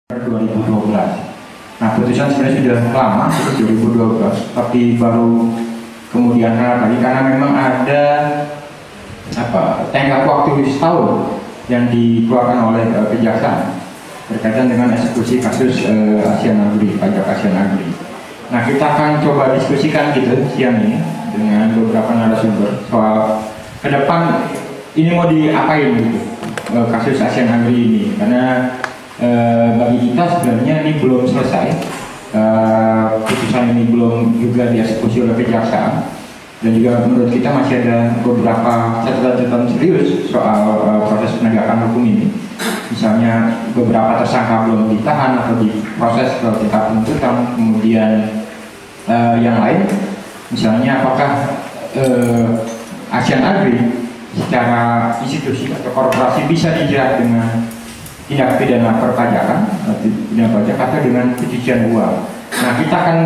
2012. Nah, putusan sebenarnya sudah lama, 2012, tapi baru kemudian kali karena memang ada tenggat waktu setahun yang dikeluarkan oleh kejaksaan berkaitan dengan eksekusi kasus Asian Agri, pajak Asian Agri. Nah, kita akan coba diskusikan gitu siang ini dengan beberapa narasumber soal ke depan ini mau diapain gitu kasus Asian Agri ini, karena bagi kita sebenarnya ini belum selesai, putusan ini belum juga dieksekusi oleh kejaksaan, dan juga menurut kita masih ada beberapa catatan serius soal proses penegakan hukum ini. Misalnya beberapa tersangka belum ditahan atau diproses ke tingkat penuntutan, kemudian yang lain misalnya apakah Asian Agri secara institusi atau korporasi bisa dijerat dengan tindak pidana perpajakan, pidana pajak, atau dengan pencucian uang. Nah, kita akan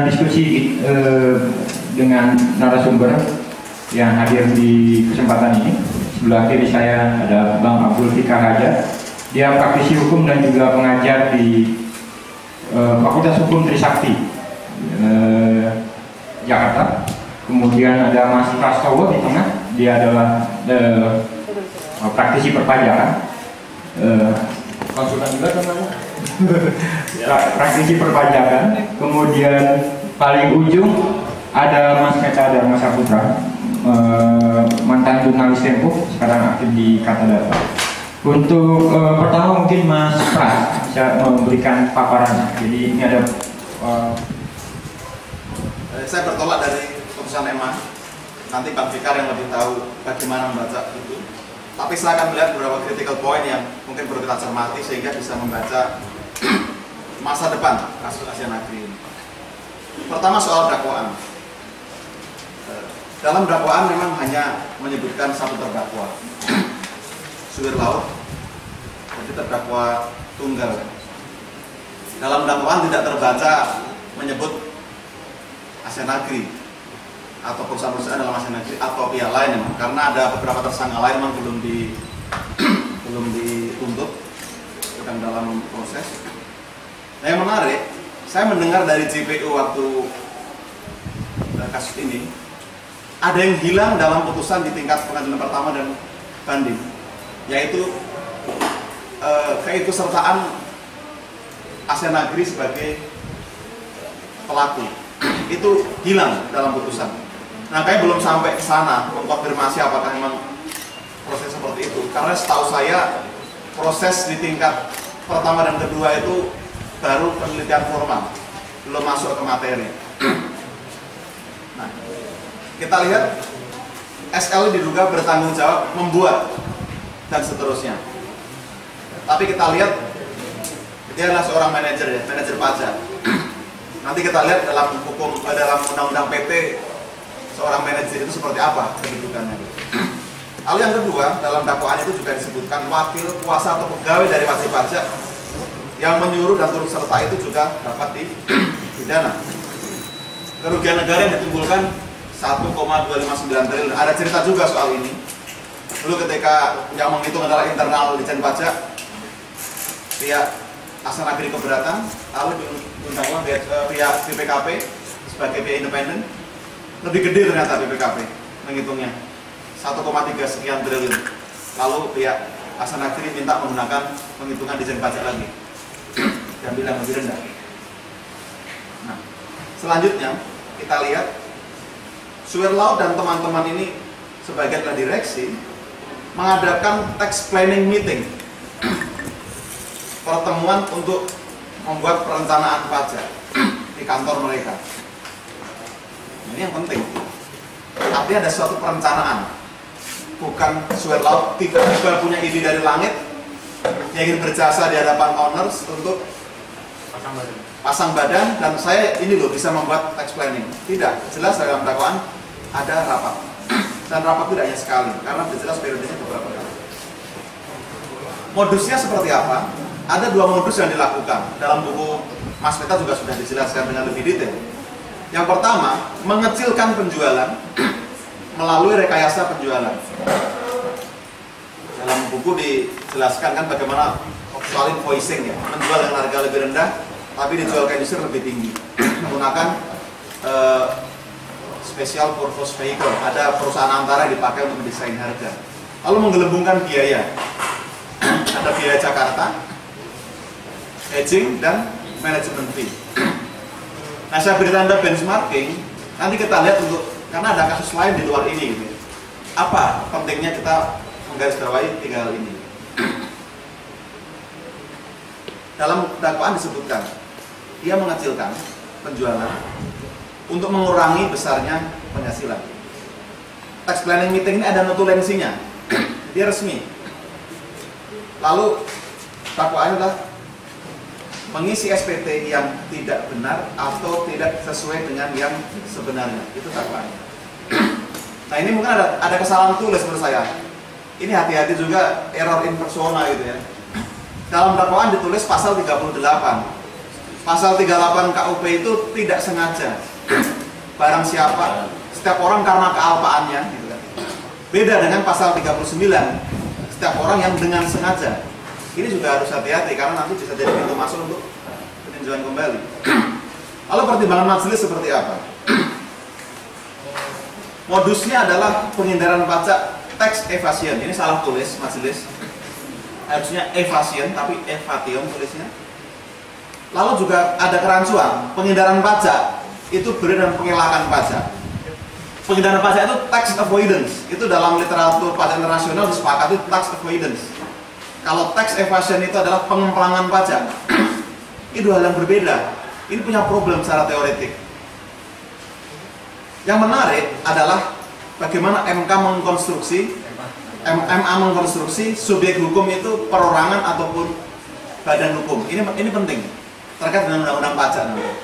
diskusi dengan narasumber yang hadir di kesempatan ini. Sebelah kiri saya ada Bang Abdul Fikar Raja. Dia praktisi hukum dan juga pengajar di Fakultas Hukum Trisakti Jakarta. Kemudian ada Mas Prastowo di tengah. Dia adalah praktisi perpajakan. Konsultan juga namanya. Praktisi perpajakan. Kemudian paling ujung ada Mas Meta Dharma Saputra, mantan jurnalis Tempo, sekarang aktif di Kata Data. Untuk pertama mungkin Mas Pras bisa memberikan paparan. Jadi ini ada saya bertolak dari putusan MA. Nanti Pak Fikar yang lebih tahu bagaimana membaca itu. Tapi saya akan melihat beberapa critical point yang mungkin perlu kita cermati sehingga bisa membaca masa depan kasus Asian Agri ini. Pertama soal dakwaan. Dalam dakwaan memang hanya menyebutkan satu terdakwa, Suwir Laut, jadi terdakwa tunggal. Dalam dakwaan tidak terbaca menyebut Asian Agri atau perusahaan-perusahaan dalam Asian Agri atau pihak lain memang, karena ada beberapa tersangka lain memang belum dituntut, sedang dalam proses. Nah, yang menarik, saya mendengar dari JPU waktu kasus ini ada yang hilang dalam putusan di tingkat pengadilan pertama dan banding, yaitu keikutsertaan Asian Agri sebagai pelaku itu hilang dalam putusan. Nah, kayaknya belum sampai ke sana mengkonfirmasi apakah memang proses seperti itu. Karena setahu saya proses di tingkat pertama dan kedua itu baru penelitian formal, belum masuk ke materi. Nah, kita lihat SL diduga bertanggung jawab membuat dan seterusnya. Tapi kita lihat dia adalah seorang manajer ya, manajer pajak. Nanti kita lihat dalam hukum, dalam undang-undang PT seorang manajer itu seperti apa kedudukannya. Lalu yang kedua, dalam dakwaan itu juga disebutkan wakil, kuasa atau pegawai dari wajib pajak yang menyuruh dan turut serta itu juga dapat dipidana. Kerugian negara yang ditimbulkan 1,259 triliun. Ada cerita juga soal ini. Dulu ketika yang menghitung adalah internal Ditjen Pajak, pihak Asian Agri keberatan, lalu diundang pihak BPKP sebagai pihak independen. Lebih gede ternyata BPKP menghitungnya 1,3 sekian triliun. Lalu pihak Asian Agri minta menggunakan penghitungan Ditjen Pajak lagi dan bilang lebih rendah. Nah, selanjutnya kita lihat Suwir Laut dan teman-teman ini sebagian dari direksi mengadakan tax planning meeting, pertemuan untuk membuat perencanaan pajak di kantor mereka. Ini yang penting. Artinya ada suatu perencanaan, bukan Suwir Laut tiba-tiba punya ide dari langit yang ingin berjasa di hadapan owners untuk pasang badan dan saya ini loh bisa membuat tax planning. Tidak, jelas dalam dakwaan ada rapat, dan rapat tidak hanya sekali karena jelas periodenya beberapa kali. Modusnya seperti apa? Ada dua modus yang dilakukan. Dalam buku Mas Meta juga sudah dijelaskan dengan lebih detail. Yang pertama, mengecilkan penjualan melalui rekayasa penjualan. Dalam buku dijelaskan kan bagaimana soal invoicing ya, menjual dengan harga lebih rendah tapi dijual ke industri lebih tinggi menggunakan special purpose vehicle. Ada perusahaan antara yang dipakai untuk mendesain harga, lalu menggelembungkan biaya. Ada biaya Jakarta, hedging, dan manajemen fee. Nah, saya berikan Anda benchmarking, nanti kita lihat karena ada kasus lain di luar ini gitu. Apa pentingnya kita menggarisbawahi 3 hal ini? Dalam dakwaan disebutkan, ia mengecilkan penjualan untuk mengurangi besarnya penghasilan. Tax planning meeting ini ada notulensinya, dia resmi. Lalu dakwaannya adalah mengisi SPT yang tidak benar atau tidak sesuai dengan yang sebenarnya. Itu dakwaannya. Nah, ini mungkin ada kesalahan tulis menurut saya. Ini hati-hati juga error in persona gitu ya. Dalam dakwaan ditulis pasal 38. Pasal 38 KUP itu tidak sengaja. Barang siapa, setiap orang karena kealpaannya gitu kan. Beda dengan pasal 39. Setiap orang yang dengan sengaja. Ini juga harus hati-hati karena nanti bisa jadi pintu masuk untuk peninjauan kembali. Lalu pertimbangan majelis seperti apa? Modusnya adalah penghindaran pajak tax evasion. Ini salah tulis majelis. Harusnya evasion tapi evation tulisnya. Lalu juga ada kerancuan, penghindaran pajak itu berbeda dengan pengelakan pajak. Penghindaran pajak itu tax avoidance. Itu dalam literatur pajak internasional disepakati tax avoidance. Kalau tax evasion itu adalah pengemplangan pajak. Itu hal yang berbeda. Ini punya problem secara teoretik. Yang menarik adalah bagaimana MA mengkonstruksi subjek hukum itu perorangan ataupun badan hukum. Ini penting terkait dengan undang-undang pajak namanya.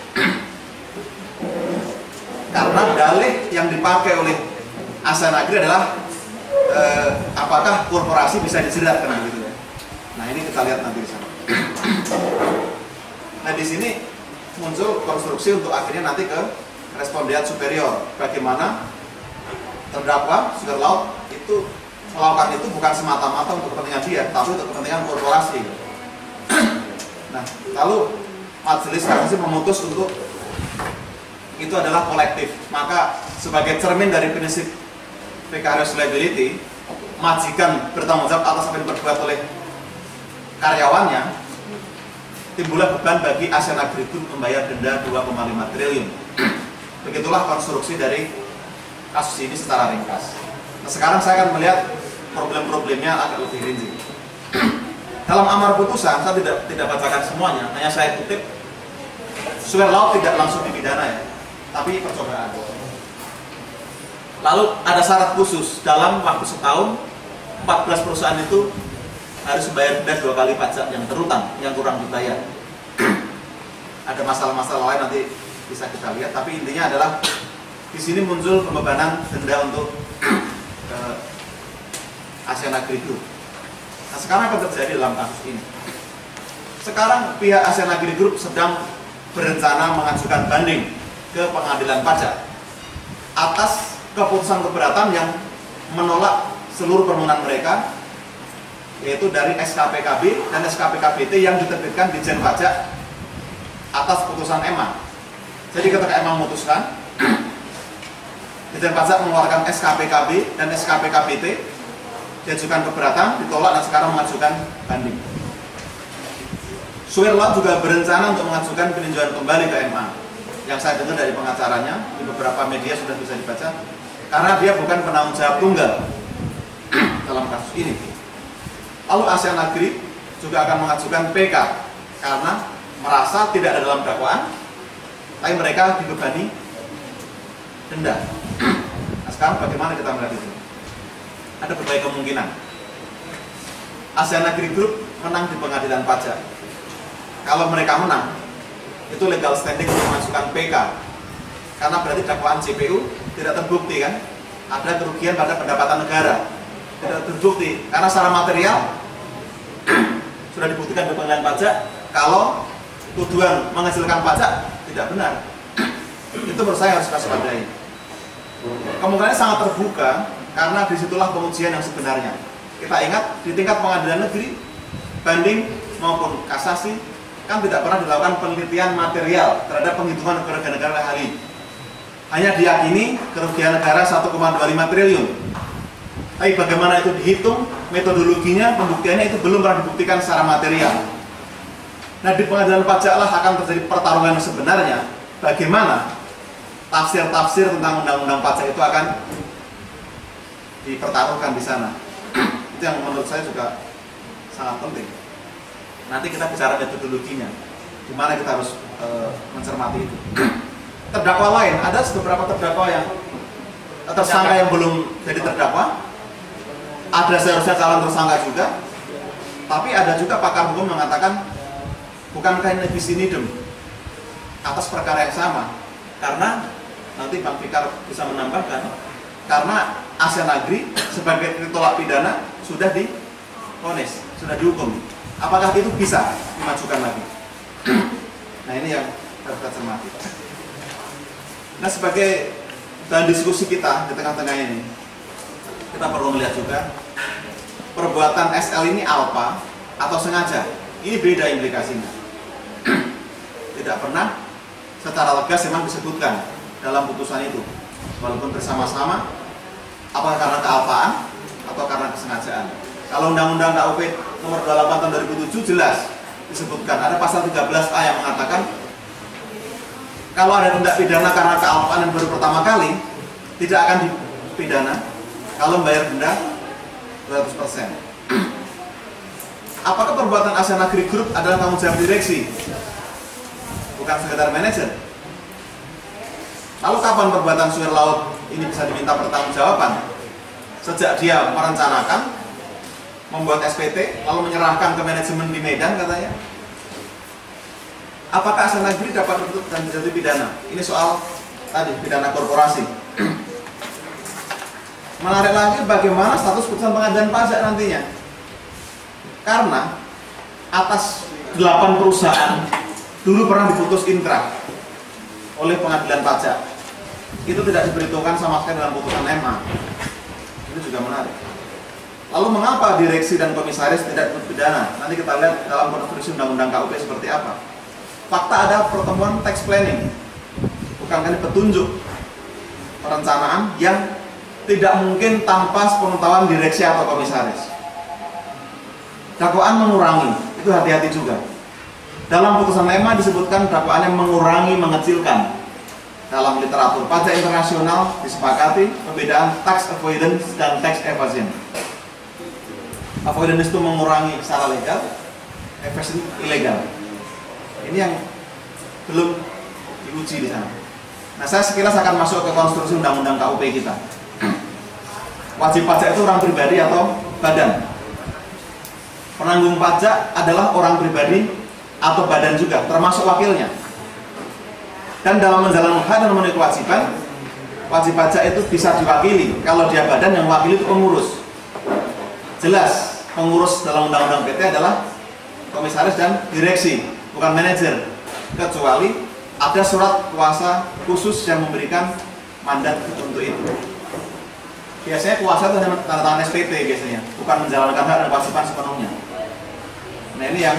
Karena dalih yang dipakai oleh ASEAN Agri adalah apakah korporasi bisa dijerat kan gitu. Nah, ini kita lihat nanti di sana. Nah, di sini muncul konstruksi untuk akhirnya nanti ke respondeat superior. Bagaimana terdakwa Sugar Laut itu melakukan itu bukan semata-mata untuk kepentingan dia, tapi untuk kepentingan korporasi. Nah, lalu majelis kasasi memutus untuk itu adalah kolektif. Maka sebagai cermin dari prinsip vicarious liability, majikan bertanggung jawab atas apa yang diperbuat oleh karyawannya, timbullah beban bagi ASEAN Agri Group membayar denda 2,5 triliun. Begitulah konstruksi dari kasus ini secara ringkas. Nah, sekarang saya akan melihat problem-problemnya agak lebih rinci. Dalam amar putusan, saya tidak bacakan semuanya, hanya saya kutip. Sugar Laut tidak langsung dipidana ya, tapi percobaan. Lalu ada syarat khusus, dalam waktu setahun 14 perusahaan itu harus membayar denda 2 kali pajak yang terutang, yang kurang dibayar. Ada masalah-masalah lain nanti bisa kita lihat, tapi intinya adalah di sini muncul pembebanan denda untuk ASEAN Agri Group. Nah, sekarang apa terjadi dalam kasus ini? Sekarang pihak ASEAN Agri Group sedang berencana mengajukan banding ke pengadilan pajak atas keputusan keberatan yang menolak seluruh permohonan mereka, yaitu dari SKPKB dan SKPKBT yang diterbitkan di Dijen Pajak atas putusan MA. Jadi ketika MA memutuskan, Dijen Pajak mengeluarkan SKPKB dan SKPKBT, diajukan keberatan, ditolak, dan sekarang mengajukan banding. Sugar Laut juga berencana untuk mengajukan peninjauan kembali ke MA. Yang saya dengar dari pengacaranya, di beberapa media sudah bisa dibaca, karena dia bukan penanggung jawab tunggal dalam kasus ini. Lalu ASEAN Agri juga akan mengajukan PK karena merasa tidak ada dalam dakwaan, tapi mereka dibebani denda. Nah, sekarang bagaimana kita melihat itu? Ada berbagai kemungkinan. ASEAN Agri Group menang di pengadilan pajak. Kalau mereka menang, itu legal standing untuk mengajukan PK. Karena berarti dakwaan JPU tidak terbukti kan? Ada kerugian pada pendapatan negara. Tidak terbukti. Karena secara material sudah dibuktikan di pengadilan pajak kalau tuduhan menghasilkan pajak tidak benar. Itu menurut saya harus waspadai. Kemungkinannya sangat terbuka karena disitulah pengujian yang sebenarnya. Kita ingat di tingkat pengadilan negeri banding maupun kasasi kan tidak pernah dilakukan penelitian material terhadap penghitungan kerugian negara hari ini. Hanya diyakini kerugian negara 1,25 triliun. Tapi bagaimana itu dihitung, metodologinya, pembuktiannya itu belum pernah dibuktikan secara material. Nah, di pengadilan pajak lah akan terjadi pertarungan yang sebenarnya. Bagaimana tafsir-tafsir tentang undang-undang pajak itu akan dipertaruhkan di sana. Itu yang menurut saya juga sangat penting. Nanti kita bicara metodologinya, gimana kita harus mencermati itu. Terdakwa lain, ada beberapa terdakwa yang tersangka yang belum jadi terdakwa, ada seharusnya calon tersangka juga, tapi ada juga pakar hukum mengatakan bukankah ini bis in idem atas perkara yang sama, karena nanti Bang Fikar bisa menambahkan, karena ASEAN Agri sebagai tolak pidana sudah divonis, sudah dihukum. Apakah itu bisa dimajukan lagi? Nah, ini yang harus kita cermati. Nah, sebagai dalam diskusi kita di tengah-tengah ini, kita perlu melihat juga perbuatan SL ini alpa atau sengaja. Ini beda implikasinya. Tidak pernah secara tegas memang disebutkan dalam putusan itu, walaupun bersama-sama, apakah karena kealpaan atau karena kesengajaan. Kalau Undang-Undang KUP nomor 28 tahun 2007 jelas disebutkan, ada pasal 13A yang mengatakan kalau ada tindak pidana karena kealpaan yang baru pertama kali, tidak akan dipidana kalau membayar denda 200%. Apakah perbuatan ASEAN Agri Group adalah tanggung jawab direksi, bukan sekedar manajer? Lalu kapan perbuatan suir laut ini bisa diminta pertanggungjawaban? Sejak dia merencanakan, membuat SPT, lalu menyerahkan ke manajemen di Medan katanya. Apakah ASEAN Agri dapat dituntut dan dijatuhi pidana? Ini soal tadi pidana korporasi. Menarik lagi bagaimana status putusan pengadilan pajak nantinya. Karena atas 8 perusahaan dulu pernah diputus inkrah oleh pengadilan pajak. Itu tidak diperhitungkan sama sekali dalam putusan MA. Itu juga menarik. Lalu mengapa direksi dan komisaris tidak dipidana? Nanti kita lihat dalam konstruksi undang-undang KUP seperti apa. Fakta ada pertemuan tax planning, bukan kali petunjuk perencanaan yang tidak mungkin tanpa sepengetahuan direksi atau komisaris. Dakwaan mengurangi, itu hati-hati juga. Dalam putusan MA disebutkan dakwaan yang mengurangi, mengecilkan. Dalam literatur pajak internasional disepakati perbedaan tax avoidance dan tax evasion. Avoidance itu mengurangi secara legal, evasion ilegal. Ini yang belum diuji di sana. Nah, saya sekilas akan masuk ke konstruksi undang-undang KUP kita. Wajib pajak itu orang pribadi atau badan? Penanggung pajak adalah orang pribadi atau badan juga, termasuk wakilnya. Dan dalam menjalankan hak dan memenuhi kewajiban, wajib pajak itu bisa diwakili. Kalau dia badan, yang wakili itu pengurus. Jelas, pengurus dalam undang-undang PT adalah komisaris dan direksi, bukan manajer, kecuali ada surat kuasa khusus yang memberikan mandat untuk itu. Biasanya kuasa itu hanya tanda tangan SPT biasanya, bukan menjalankan hak dan kewajiban sepenuhnya. Nah, ini yang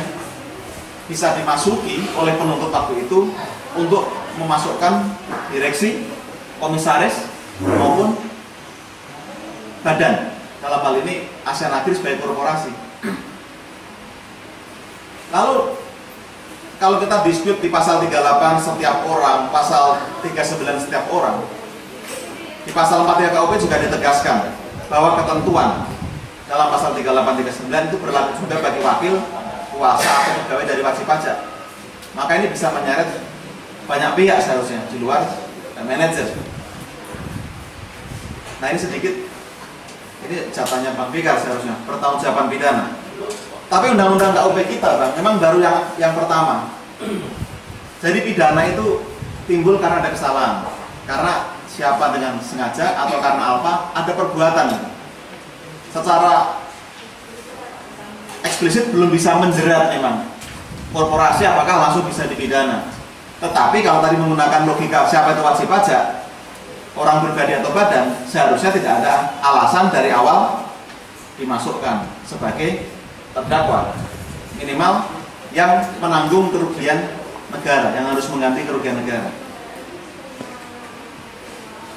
bisa dimasuki oleh penuntut waktu itu untuk memasukkan direksi, komisaris maupun badan. Dalam hal ini ASEAN Agri sebagai korporasi. Lalu kalau kita dispute di pasal 38 setiap orang, pasal 39 setiap orang, di pasal 4 KUP juga ditegaskan bahwa ketentuan dalam pasal 38-39 itu berlaku juga bagi wakil, kuasa atau pegawai dari wajib pajak. Maka ini bisa menyeret banyak pihak seharusnya di luar manajer. Nah, ini sedikit, ini jatahnya Bang Fikar seharusnya, pertanggungjawaban pidana. Tapi undang-undang KUP kita, Bang, memang baru yang pertama. Jadi pidana itu timbul karena ada kesalahan. Karena siapa dengan sengaja atau karena alpa, ada perbuatan. Secara eksplisit belum bisa menjerat memang. Korporasi apakah langsung bisa dipidana. Tetapi kalau tadi menggunakan logika siapa itu wajib pajak, orang pribadi atau badan, seharusnya tidak ada alasan dari awal dimasukkan sebagai terdakwa. minimal yang menanggung kerugian negara, yang harus mengganti kerugian negara.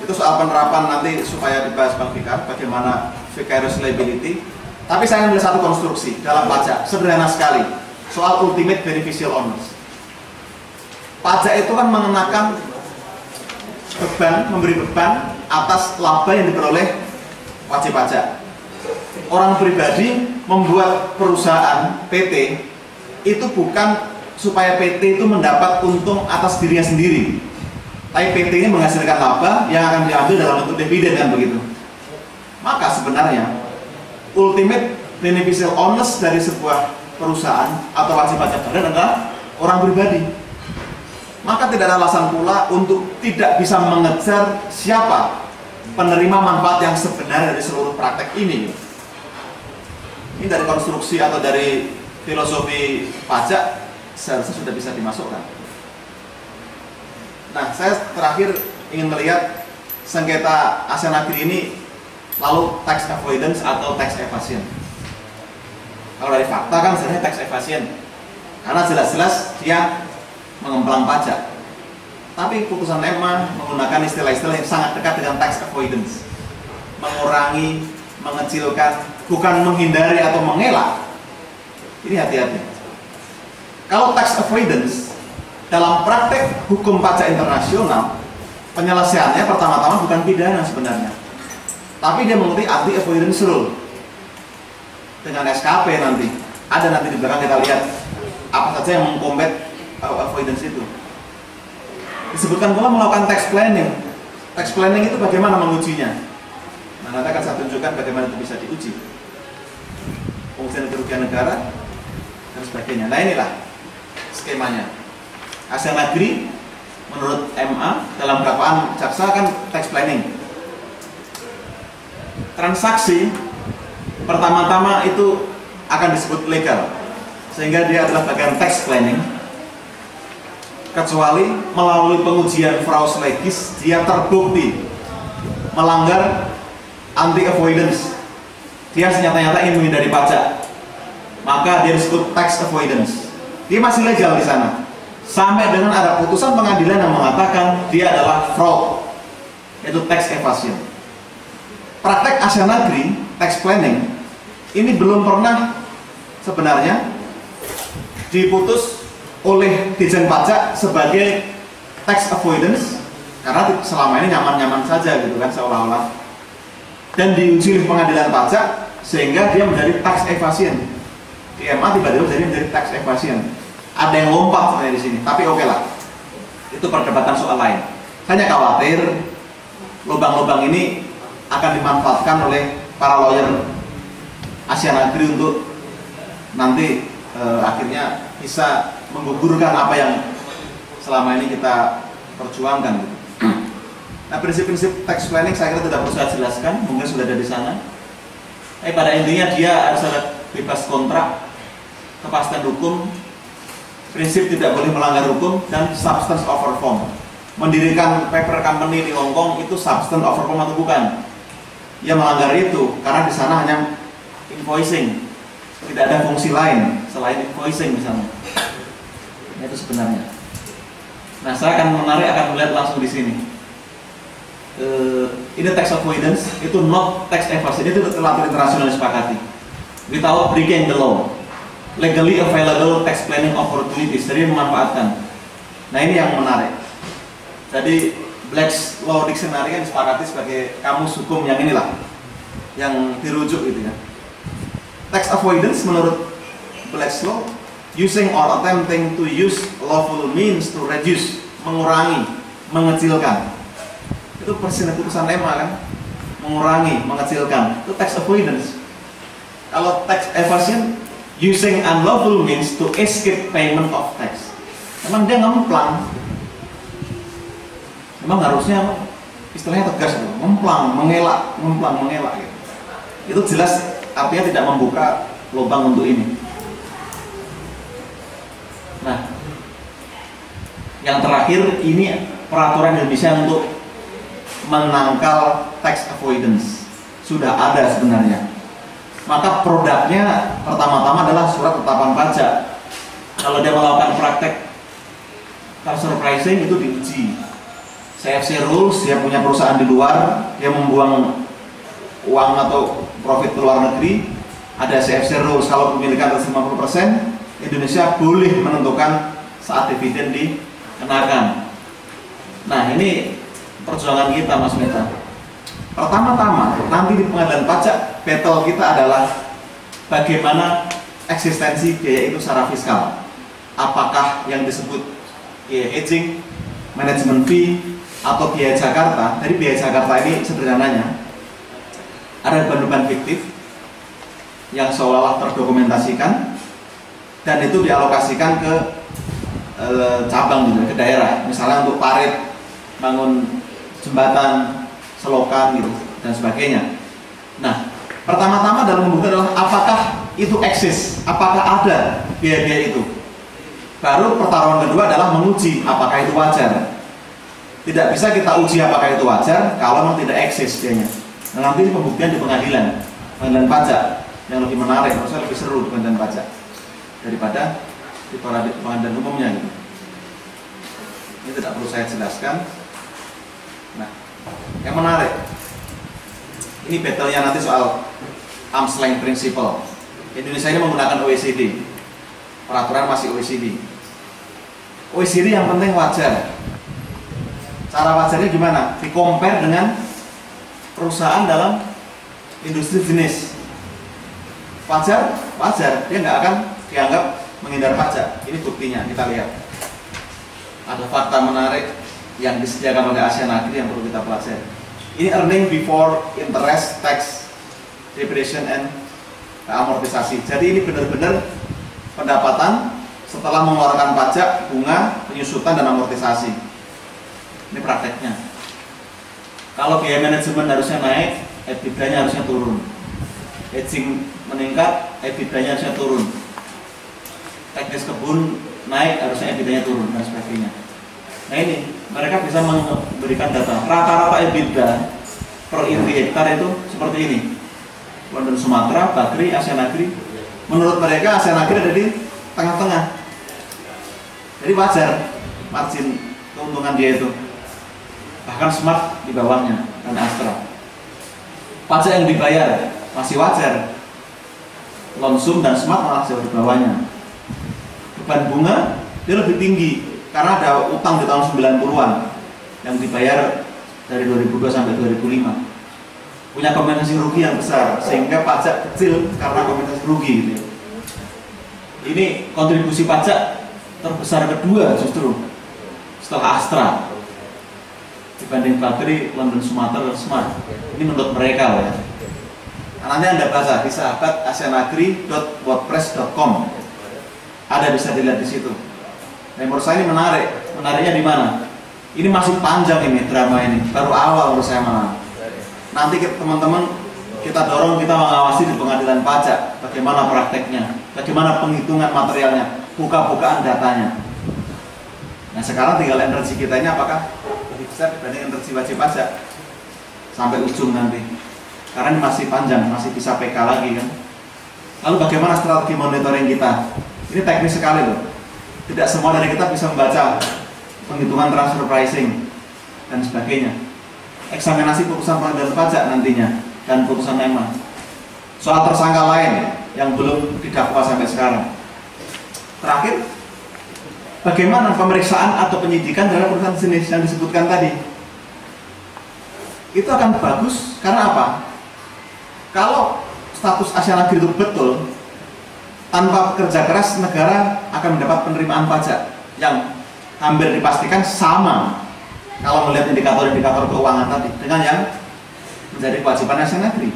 Itu soal penerapan nanti supaya dibahas Bang Fikar, bagaimana vicarious liability. Tapi saya ambil satu konstruksi dalam pajak, sederhana sekali, soal ultimate beneficial owners. Pajak itu kan mengenakan beban, memberi beban atas laba yang diperoleh wajib pajak. Orang pribadi membuat perusahaan PT itu bukan supaya PT itu mendapat untung atas dirinya sendiri, tapi PT ini menghasilkan laba yang akan diambil dalam bentuk dividen, kan begitu. Maka sebenarnya ultimate beneficial owners dari sebuah perusahaan atau wajib pajak badan adalah orang pribadi. Maka tidak ada alasan pula untuk tidak bisa mengejar siapa penerima manfaat yang sebenarnya dari seluruh praktek ini. Ini dari konstruksi atau dari filosofi pajak seharusnya sudah bisa dimasukkan. Nah, saya terakhir ingin melihat sengketa ASEAN Agri ini lalu tax avoidance atau tax evasion. Kalau dari fakta kan sebenarnya tax evasion, karena jelas-jelas dia mengemplang pajak. Tapi putusan EMA menggunakan istilah-istilah yang sangat dekat dengan tax avoidance, mengurangi, mengecilkan, bukan menghindari atau mengelak. Ini hati-hati. Kalau tax avoidance dalam praktek hukum pajak internasional, penyelesaiannya pertama-tama bukan pidana sebenarnya, tapi dia mengikuti anti avoidance rule dengan SKP. Nanti ada di belakang, kita lihat apa saja yang mengkombat avoidance itu. Disebutkan pula melakukan tax planning. Tax planning itu bagaimana mengujinya? Nah, nanti akan saya tunjukkan bagaimana itu bisa diuji. Pengujian kerugian negara dan sebagainya. Nah, inilah skemanya. ASEAN Agri menurut MA dalam dakwaan jaksa kan tax planning. Transaksi pertama-tama itu akan disebut legal, sehingga dia adalah bagian tax planning, kecuali melalui pengujian fraus legis dia terbukti melanggar anti avoidance, dia nyata-nyata ingin menghindari pajak, maka dia disebut tax avoidance. Dia masih legal di sana sampai dengan ada putusan pengadilan yang mengatakan dia adalah fraud, yaitu tax evasion. Praktek ASEAN Agri tax planning ini belum pernah sebenarnya diputus oleh Ditjen Pajak sebagai tax avoidance, karena selama ini nyaman-nyaman saja gitu kan seolah-olah, dan diuji oleh pengadilan pajak sehingga dia menjadi tax evasion. Di MA tiba-tiba menjadi tax evasion. Ada yang lompat sebenarnya di sini, tapi oke lah, itu perdebatan soal lain. Hanya khawatir lubang-lubang ini akan dimanfaatkan oleh para lawyer ASEAN Agri untuk nanti akhirnya bisa menggugurkan apa yang selama ini kita perjuangkan. Nah, prinsip-prinsip tax planning saya kira tidak perlu saya jelaskan, mungkin sudah ada di sana. Pada intinya dia harus ada bebas kontrak, kepastian hukum, prinsip tidak boleh melanggar hukum, dan substance over form. Mendirikan paper company di Hong Kong itu substance over form atau bukan? Ia melanggar itu karena di sana hanya invoicing, tidak ada fungsi lain selain invoicing misalnya. Itu sebenarnya. Nah, saya akan melihat langsung di sini. Ini tax avoidance, itu not tax evasion, itu telah internasional disepakati. Without breaking the law, legally available tax planning opportunities, jadi memanfaatkan. Nah, ini yang menarik. Jadi Black's Law Dictionary yang disepakati sebagai kamus hukum yang inilah, yang dirujuk gitu ya. Tax avoidance menurut Black's Law, using or attempting to use lawful means to reduce, mengurangi, mengecilkan. Itu persis putusan EMA kan, mengurangi, mengecilkan. Itu tax avoidance. Kalau tax evasion, using unlawful means to escape payment of tax. Memang dia ngemplang. Memang harusnya istilahnya tegas gitu, ngemplang, mengelak, ngemplang, mengelak gitu. Itu jelas artinya tidak membuka lubang untuk ini. Nah, yang terakhir ini peraturan Indonesia untuk menangkal tax avoidance sudah ada sebenarnya. maka produknya pertama-tama adalah surat ketetapan pajak. Kalau dia melakukan praktek transfer pricing itu diuji. CFC rules, dia punya perusahaan di luar, dia membuang uang atau profit ke luar negeri, ada CFC rules. Kalau pemilikan atas 50%, Indonesia boleh menentukan saat dividen dikenakan. Nah, ini perjuangan kita, Mas Meta. Pertama-tama nanti di pengadilan pajak, battle kita adalah bagaimana eksistensi biaya itu secara fiskal. Apakah yang disebut biaya hedging, manajemen fee, atau biaya Jakarta. Dari biaya Jakarta ini sederhananya ada beban-beban fiktif yang seolah-olah terdokumentasikan dan itu dialokasikan ke cabang gitu, ke daerah. Misalnya untuk parit, bangun jembatan, selokan gitu dan sebagainya. Nah, pertama-tama dalam membuktikan adalah apakah itu eksis, apakah ada biaya-biaya itu. Baru pertaruhan kedua adalah menguji apakah itu wajar. Tidak bisa kita uji apakah itu wajar kalau memang tidak eksis biayanya. Nah, nanti pembuktian di pengadilan pajak yang lebih menarik, maksudnya lebih seru di pengadilan pajak daripada di pengadilan umumnya gitu. Ini tidak perlu saya jelaskan. Nah, yang menarik, ini battle-nya nanti soal arm's length principle. Indonesia ini menggunakan OECD, peraturan masih OECD. OECD yang penting wajar. Cara wajarnya gimana? Di-compare dengan perusahaan dalam industri jenis. Wajar, wajar. Dia nggak akan dianggap menghindar pajak. Ini buktinya, kita lihat. Ada fakta menarik yang disediakan oleh Asian Agri yang perlu kita pelajari. Ini earning before interest, tax, depreciation, and amortisasi. Jadi ini benar-benar pendapatan setelah mengeluarkan pajak, bunga, penyusutan, dan amortisasi. Ini prakteknya. Kalau biaya manajemen harusnya naik, EBITDA-nya harusnya turun. Hedging meningkat, EBITDA-nya harusnya turun. Teknis kebun naik, harusnya EBITDA-nya turun, dan sebagainya. Nah ini, mereka bisa memberikan data. Rata-rata EBITDA per inti hektar itu seperti ini. London Sumatera, Bakri, Asian Agri. Menurut mereka Asian Agri ada di tengah-tengah. Jadi wajar margin keuntungan dia itu. Bahkan Smart di bawahnya dan Astra. Pajak yang dibayar masih wajar. Lonsum dan Smart malah jauh di bawahnya. Beban bunga dia lebih tinggi karena ada utang di tahun 90-an yang dibayar dari 2002 sampai 2005. Punya kompensasi rugi yang besar sehingga pajak kecil karena kompensasi rugi gitu ya. Ini kontribusi pajak terbesar kedua justru setelah Astra dibanding Bakri, London Sumatera, Smart. Ini menurut mereka ya. Nah, nanti Anda baca di sahabat asianagri.wordpress.com. Ada, bisa dilihat di situ. Nah, menurut saya ini menarik. Menariknya di mana? Ini masih panjang ini drama ini. Baru awal menurut saya malah. Nanti teman-teman kita dorong, kita mengawasi di pengadilan pajak bagaimana prakteknya, bagaimana penghitungan materialnya, buka-bukaan datanya. Nah sekarang tinggal energi kita ini apakah lebih besar dibanding energi wajib pajak sampai ujung nanti. Karena ini masih panjang, masih bisa PK lagi kan. Lalu bagaimana strategi monitoring kita? Ini teknis sekali loh. Tidak semua dari kita bisa membaca penghitungan transfer pricing dan sebagainya. Eksaminasi putusan pengadilan pajak nantinya dan putusan EMA. Soal tersangka lain yang belum didakwa sampai sekarang. Terakhir, bagaimana pemeriksaan atau penyidikan terhadap perusahaan jenis yang disebutkan tadi? Itu akan bagus karena apa? Kalau status Asian Agri itu betul, tanpa kerja keras negara akan mendapat penerimaan pajak yang hampir dipastikan sama kalau melihat indikator-indikator keuangan tadi dengan yang menjadi kewajiban Asian Agri.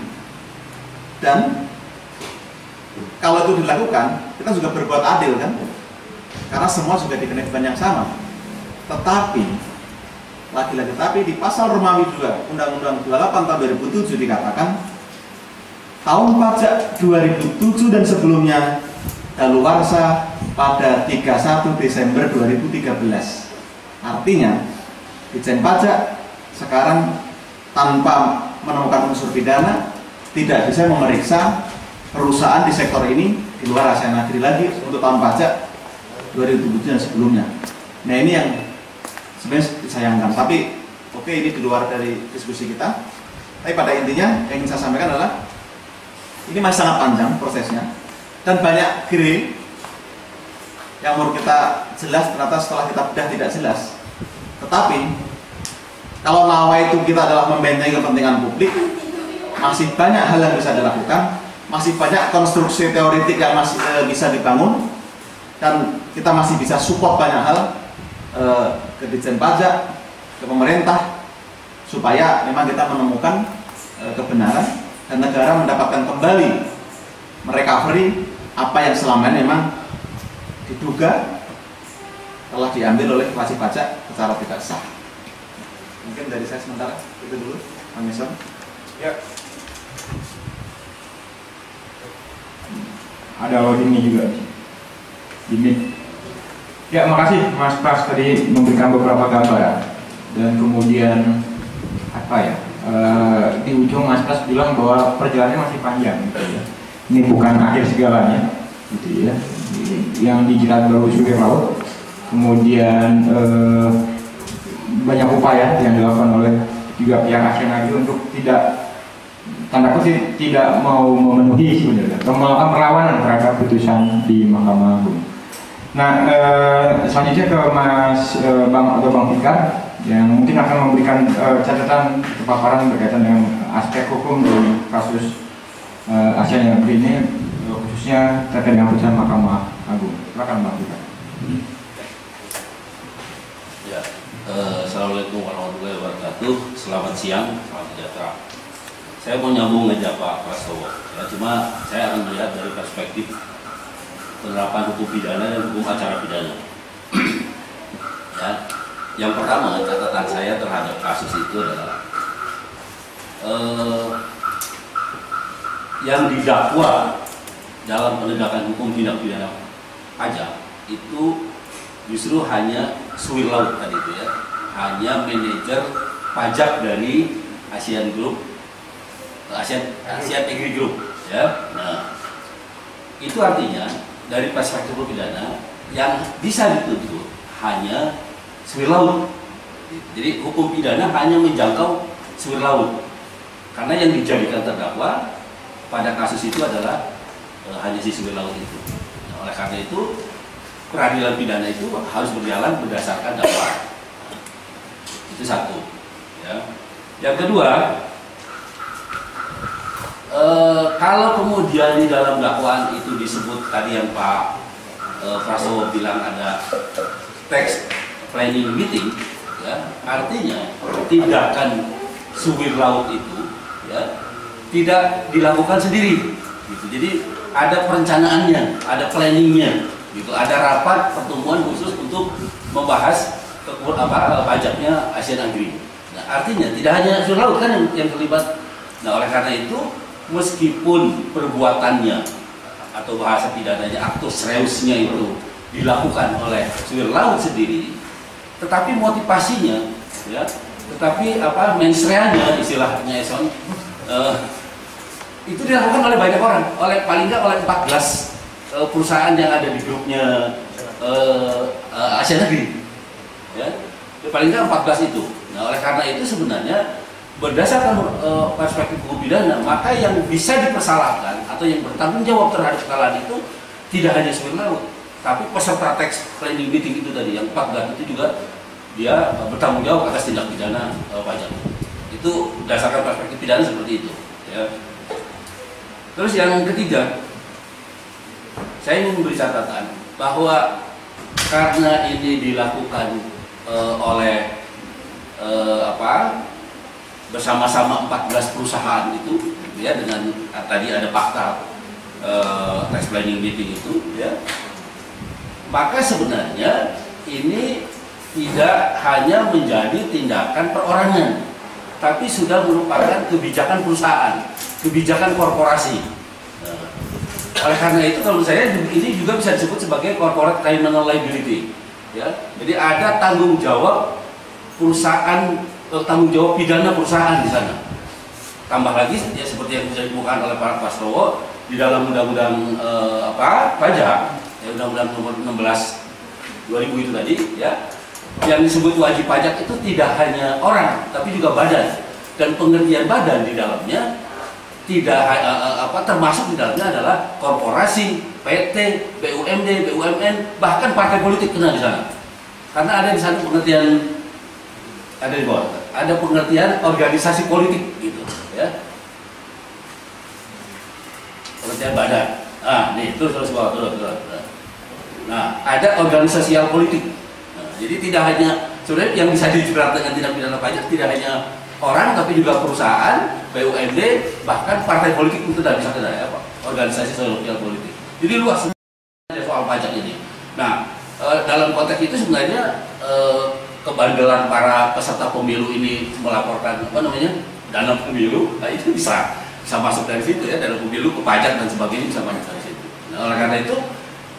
Dan kalau itu dilakukan, kita juga berbuat adil kan? Karena semua juga dikenai beban yang sama. Tetapi lagi-lagi di pasal Romawi 2 Undang-Undang 28 tahun 2007 dikatakan tahun pajak 2007 dan sebelumnya daluarsa pada 31 Desember 2013. Artinya Ditjen Pajak sekarang tanpa menemukan unsur pidana tidak bisa memeriksa perusahaan di sektor ini di luar ASEAN Agri lagi untuk tahun pajak 2007 dan sebelumnya. Nah ini yang sebenarnya disayangkan, tapi oke, ini di luar dari diskusi kita. Tapi pada intinya yang ingin saya sampaikan adalah ini masih sangat panjang prosesnya dan banyak grey yang menurut kita jelas ternyata setelah kita bedah tidak jelas. Tetapi kalau nawa itu kita adalah membentengi kepentingan publik, masih banyak hal yang bisa dilakukan, masih banyak konstruksi teoritik yang masih bisa dibangun, dan kita masih bisa support banyak hal ke Ditjen Pajak, ke pemerintah, supaya memang kita menemukan kebenaran dan negara mendapatkan kembali merecovery apa yang selama ini memang diduga telah diambil oleh wajib pajak secara tidak sah. Mungkin dari saya sementara itu dulu, Bang Eson. Ya. Ada loadingnya juga. Ini. Ya, makasih Mas Pras tadi memberikan beberapa gambar dan kemudian apa ya? Di ujung Mas Pras bilang bahwa perjalanannya masih panjang, gitu ya. Ini bukan akhir segalanya, gitu ya. Yang dijerat baru survei laut, kemudian banyak upaya yang dilakukan oleh juga pihak ASEAN Agri untuk tidak, tanda kutip, tidak mau memenuhi sebenarnya atau melakukan perlawanan terhadap putusan di Mahkamah Agung. Nah, selanjutnya ke Mas Bang atau Bang Fikar yang mungkin akan memberikan catatan paparan berkaitan dengan aspek hukum dari kasus ASEAN Agri ini, khususnya terkait dengan putusan Mahkamah Agung. Silakan Bang Fikar. Ya, assalamualaikum warahmatullahi wabarakatuh. Selamat siang, selamat sejahtera. Saya mau nyambung aja Pak Prastowo. Ya, cuma saya akan melihat dari perspektif penerapan hukum pidana dan hukum acara pidana. Ya, yang pertama catatan saya terhadap kasus itu adalah yang didakwa dalam penegakan hukum tindak pidana pajak itu justru hanya Suwir Laut tadi itu ya, hanya manajer pajak dari ASEAN Group, ASEAN Agri Group ya. Nah, itu artinya dari perspektif hukum pidana yang bisa dituntut hanya Suwir Laut. Jadi hukum pidana hanya menjangkau Suwir Laut karena yang dijadikan terdakwa pada kasus itu adalah hanya si Suwir Laut itu. Nah, oleh karena itu peradilan pidana itu harus berjalan berdasarkan dakwaan. Itu satu. Ya. Yang kedua, kalau kemudian di dalam dakwaan itu disebut tadi yang Pak Prastowo bilang ada tax planning meeting, ya, artinya tindakan Suwir Laut itu ya tidak dilakukan sendiri. Gitu. Jadi ada perencanaannya, ada planningnya. Gitu, ada rapat pertemuan khusus untuk membahas pajaknya ASEAN Agri. Nah, artinya tidak hanya Suwir Laut kan yang terlibat. Nah, oleh karena itu meskipun perbuatannya atau bahasa pidananya actus reusnya itu dilakukan oleh Suwir Laut sendiri, tetapi motivasinya, ya, tetapi mensreanya istilahnya Eson, itu dilakukan oleh banyak orang, paling nggak oleh 14 perusahaan yang ada di grupnya ASEAN Agri, ya, paling nggak 14 itu. Nah, oleh karena itu sebenarnya berdasarkan perspektif hukum pidana, maka yang bisa dipersalahkan atau yang bertanggung jawab terhadap kesalahan itu tidak hanya Suwir Laut, tapi peserta tax planning meeting itu tadi yang 14 itu juga dia bertanggung jawab atas tindak pidana pajak. Itu berdasarkan perspektif pidana seperti itu. Ya. Terus yang ketiga, saya ingin memberi catatan bahwa karena ini dilakukan oleh bersama-sama 14 perusahaan itu, ya, dengan tadi ada fakta tax planning meeting itu, ya, maka sebenarnya ini tidak hanya menjadi tindakan perorangan, tapi sudah merupakan kebijakan perusahaan, kebijakan korporasi. Oleh karena itu kalau saya ini juga bisa disebut sebagai corporate criminal liability, ya. Jadi ada tanggung jawab perusahaan, tanggung jawab pidana perusahaan di sana. tambah lagi ya seperti yang sudah dikemukakan oleh Pak Wasrowo di dalam undang-undang pajak, ya, undang-undang nomor 16 2000 itu tadi, ya, yang disebut wajib pajak itu tidak hanya orang tapi juga badan, dan pengertian badan di dalamnya tidak termasuk di dalamnya adalah korporasi, PT, BUMD, BUMN, bahkan partai politik kena di sana. Karena ada di sana pengertian, ada di bawah, ada pengertian organisasi politik gitu, ya. Pengertian badan. Nah, nih terus bawah, terus. Nah, ada organisasi politik. Nah, jadi tidak hanya sebenarnya yang bisa dijerat dengan tindak pidana pajak tidak hanya orang, tapi juga perusahaan, BUMD, bahkan partai politik itu tidak bisa kena, ya, Pak. Organisasi sosial politik. Jadi luas soal pajak ini. Nah, dalam konteks itu sebenarnya kebandelan para peserta pemilu ini melaporkan dana pemilu, nah itu bisa masuk dari situ, ya, dana pemilu ke pajak dan sebagainya bisa masuk dari situ. Nah, oleh karena itu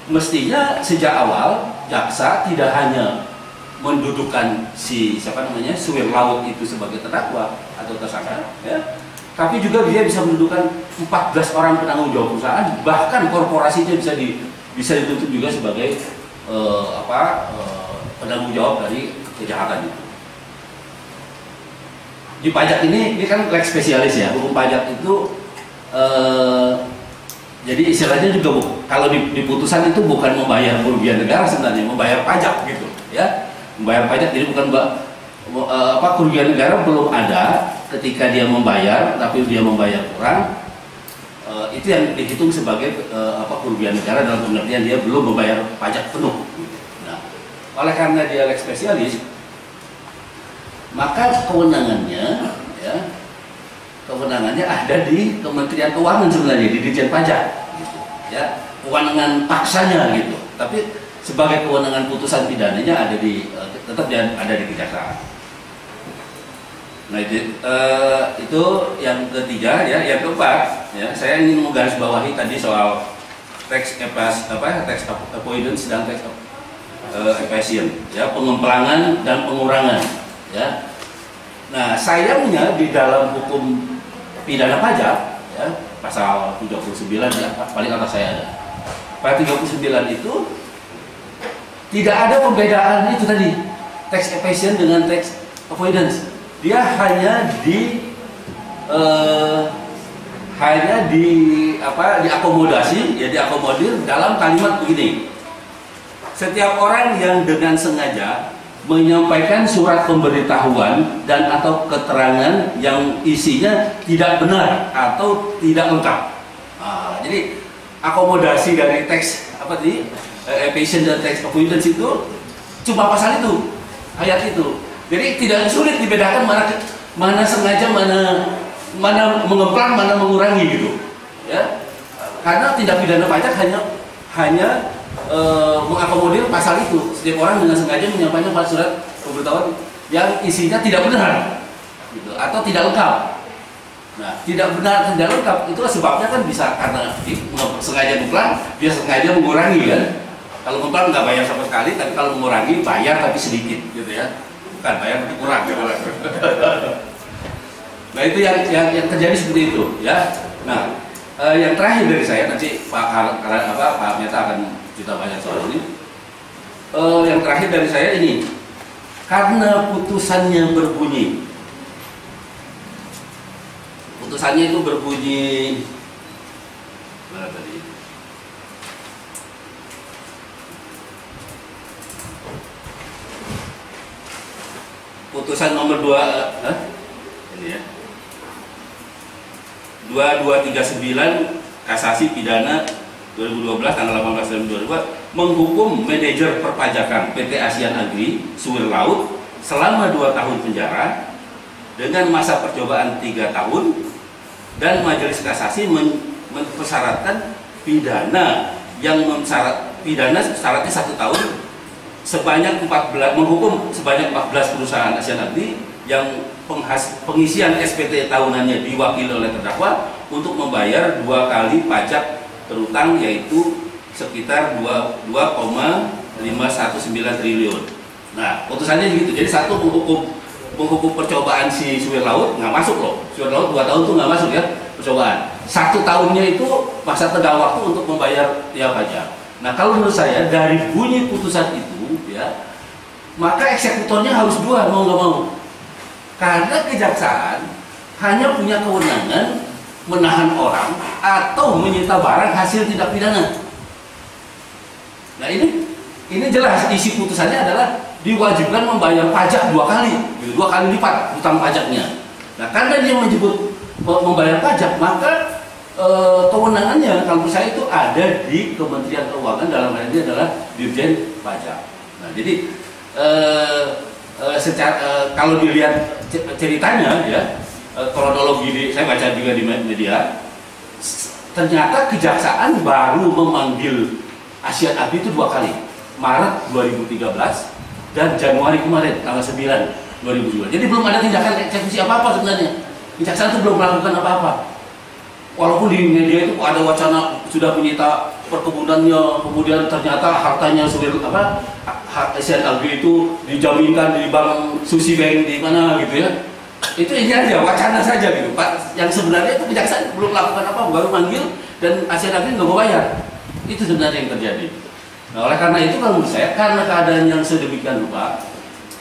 mestinya sejak awal jaksa tidak hanya mendudukan suwir laut itu sebagai terdakwa atau tersangka, ya, tapi juga dia bisa mendudukan 14 orang penanggung jawab perusahaan, bahkan korporasinya bisa dituntut juga sebagai penanggung jawab dari kejahatan itu. Di pajak ini kan lex spesialis, ya, hukum pajak itu jadi istilahnya juga kalau di putusan itu bukan membayar kerugian negara, sebenarnya membayar pajak gitu, ya, membayar pajak. Jadi bukan kerugian negara belum ada ketika dia membayar, tapi dia membayar kurang, itu yang dihitung sebagai kerugian negara dalam pengertian dia belum membayar pajak penuh. Nah, oleh karena dia lex spesialis, maka kewenangannya ada di Kementerian Keuangan sebenarnya, di Ditjen Pajak, gitu, ya, kewenangan paksanya gitu. Tapi sebagai kewenangan putusan pidananya tetap ada di kejaksaan. Nah, itu yang ketiga, ya. Yang keempat, ya, saya ingin menggarisbawahi tadi soal tax avoidance dan tax evasion, ya, pengempelangan dan pengurangan, ya. Nah, sayangnya di dalam hukum pidana pajak, ya, pasal 39, ya, paling atas saya ada. Pasal 39 itu tidak ada pembedaan itu tadi, tax evasion dengan tax avoidance. Dia hanya diakomodasi, ya, diakomodir dalam kalimat begini. Setiap orang yang dengan sengaja menyampaikan surat pemberitahuan dan atau keterangan yang isinya tidak benar atau tidak lengkap. Nah, jadi akomodasi dari teks evasion dan tax avoidance itu cuma pasal itu, ayat itu. Jadi tidak sulit dibedakan mana sengaja, mana mengemplang, mana mengurangi gitu, ya. Karena tindak pidana pajak hanya mengakomodir pasal itu. Setiap orang dengan sengaja menyampaikan surat pemberitahuan yang isinya tidak benar, gitu, atau tidak lengkap. Nah, tidak benar, tidak lengkap itu sebabnya kan bisa karena sengaja ngemplang, dia sengaja mengurangi, kan. Kalau ngemplang nggak bayar sama sekali, tapi kalau mengurangi bayar tapi sedikit, gitu, ya. Bukan bayar tapi kurang, gitu. Nah, itu yang terjadi seperti itu, ya. Nah, yang terakhir dari saya, nanti Pak Meta akan kita banyak soal ini. Yang terakhir dari saya ini, karena putusannya berbunyi, itu berbunyi mana tadi? Putusan nomor 2, ini, ya, 2239 kasasi pidana 2012 tanggal 18 Desember 2002 menghukum manajer perpajakan PT Asian Agri Suwir Laut selama 2 tahun penjara dengan masa percobaan 3 tahun, dan majelis kasasi mempersyaratkan pidana syaratnya 1 tahun sebanyak 14, menghukum sebanyak 14 perusahaan Asian Agri yang pengisian SPT tahunannya diwakili oleh terdakwa untuk membayar 2 kali pajak terutang, yaitu sekitar 2,519 triliun. Nah, putusannya begitu. Jadi satu menghukum menghukum percobaan si supir laut nggak masuk loh. Supir laut 2 tahun tuh nggak masuk ya percobaan. 1 tahunnya itu masa tenggang waktu untuk membayar ya pajak. Nah kalau menurut saya dari bunyi putusan itu ya, maka eksekutornya harus 2 mau nggak mau. Karena kejaksaan hanya punya kewenangan menahan orang atau menyita barang hasil tindak pidana. Nah ini jelas isi putusannya adalah diwajibkan membayar pajak 2 kali, 2 kali lipat hutang pajaknya. Nah karena dia menyebut membayar pajak, maka kewenangannya kalau saya itu ada di Kementerian Keuangan, dalam hal ini adalah Dirjen Pajak. Nah jadi kalau dilihat ceritanya ya, kronologi saya baca juga di media, ternyata kejaksaan baru memanggil Asian Agri itu 2 kali, Maret 2013 dan Januari kemarin tanggal 9 2002. Jadi belum ada tindakan eksekusi apa-apa sebenarnya. Kejaksaan itu belum melakukan apa-apa. Walaupun di media itu ada wacana sudah menyita perkebunannya, kemudian ternyata hartanya Asian Agri itu dijaminkan di bank Susi Bank di mana gitu ya. Itu ini aja wacana saja gitu Pak. Yang sebenarnya itu kejaksaan belum melakukan apa, baru manggil dan Asian Agri nggak mau bayar. Itu sebenarnya yang terjadi. Nah, oleh karena itu kalau menurut saya, karena keadaan yang sedemikian rupa,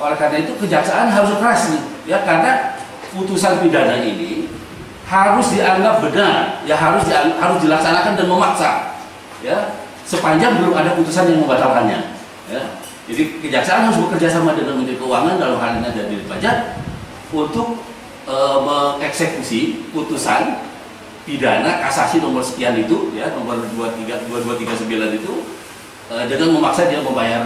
oleh karena itu kejaksaan harus keras nih, ya karena putusan pidana ini harus dianggap benar, ya harus dilaksanakan dan memaksa, ya sepanjang belum ada putusan yang membatalkannya. Ya. Jadi kejaksaan harus bekerja sama dengan Menteri Keuangan dalam hal ini ada Dirjen Pajak untuk mengeksekusi putusan pidana kasasi nomor sekian itu, ya nomor 2239 itu, dengan memaksa dia membayar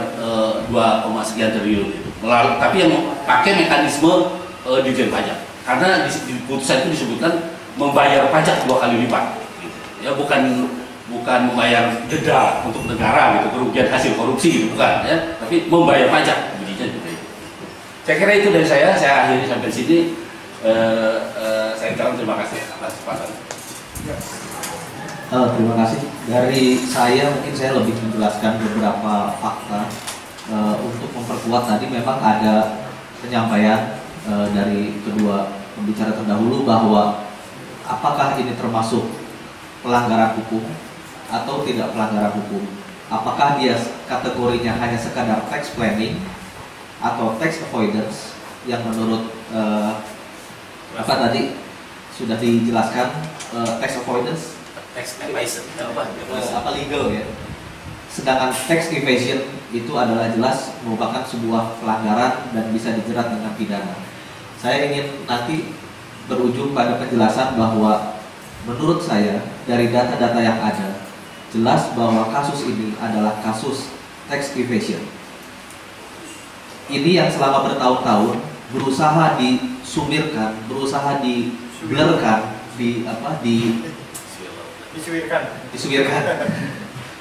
2, sekian triliun itu. Tapi yang pakai mekanisme Dirjen Pajak, karena di putusan itu disebutkan membayar pajak 2 kali lipat, gitu. Ya bukan membayar denda untuk negara gitu, kerugian hasil korupsi gitu, bukan ya, tapi membayar pajak bunyinya gitu. Saya kira itu dari saya akhiri sampai sini. Saya ucapkan terima kasih atas kesempatan. Terima kasih. Dari saya mungkin saya lebih menjelaskan beberapa fakta untuk memperkuat tadi. Memang ada penyampaian dari kedua pembicara terdahulu bahwa apakah ini termasuk pelanggaran hukum atau tidak pelanggaran hukum. Apakah dia kategorinya hanya sekadar tax planning atau tax avoidance yang menurut apa tadi sudah dijelaskan, tax avoidance, Tax evasion, apa legal ya. Sedangkan tax evasion itu adalah jelas merupakan sebuah pelanggaran dan bisa dijerat dengan pidana. Saya ingin nanti berujung pada penjelasan bahwa menurut saya dari data-data yang ada jelas bahwa kasus ini adalah kasus tax evasion. Ini yang selama bertahun-tahun berusaha disumirkan, berusaha diblurkan, disuirkan,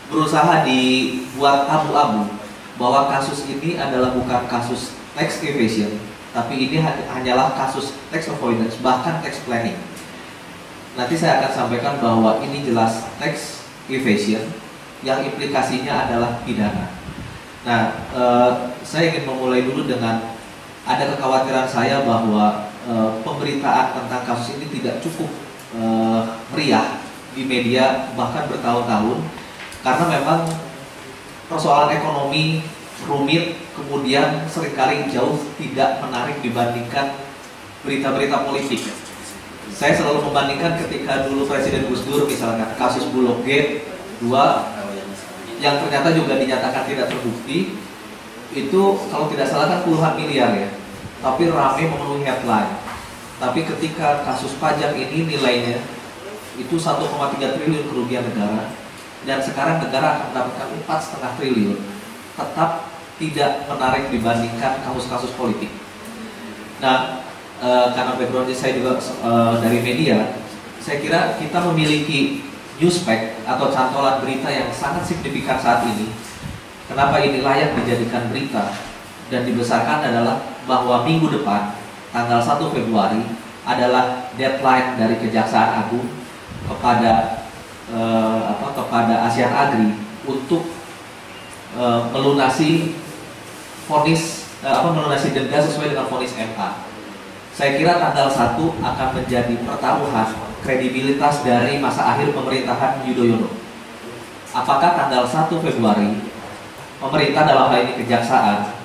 berusaha dibuat abu-abu bahwa kasus ini adalah bukan kasus tax evasion, tapi ini hanyalah kasus tax avoidance, bahkan tax planning. Nanti saya akan sampaikan bahwa ini jelas tax evasion yang implikasinya adalah pidana. Nah, saya ingin memulai dulu dengan ada kekhawatiran saya bahwa pemberitaan tentang kasus ini tidak cukup meriah di media bahkan bertahun-tahun, karena memang persoalan ekonomi rumit, kemudian seringkali jauh tidak menarik dibandingkan berita-berita politik. Saya selalu membandingkan ketika dulu Presiden Gus Dur misalkan kasus Bulog Gate 2 yang ternyata juga dinyatakan tidak terbukti, itu kalau tidak salah kan puluhan miliar ya, tapi ramai memenuhi headline. Tapi ketika kasus pajak ini nilainya itu 1,3 triliun kerugian negara, dan sekarang negara akan mendapatkan 4,5 triliun, tetap tidak menarik dibandingkan kasus-kasus politik. Nah, karena backgroundnya saya juga dari media, saya kira kita memiliki newspack atau cantolan berita yang sangat signifikan saat ini. Kenapa ini layak dijadikan berita dan dibesarkan adalah bahwa minggu depan tanggal 1 Februari adalah deadline dari Kejaksaan Agung kepada Asian Agri untuk melunasi vonis melunasi denda sesuai dengan vonis MA. Saya kira tanggal 1 akan menjadi pertaruhan kredibilitas dari masa akhir pemerintahan Yudhoyono. Apakah tanggal 1 Februari pemerintah dalam hal ini kejaksaan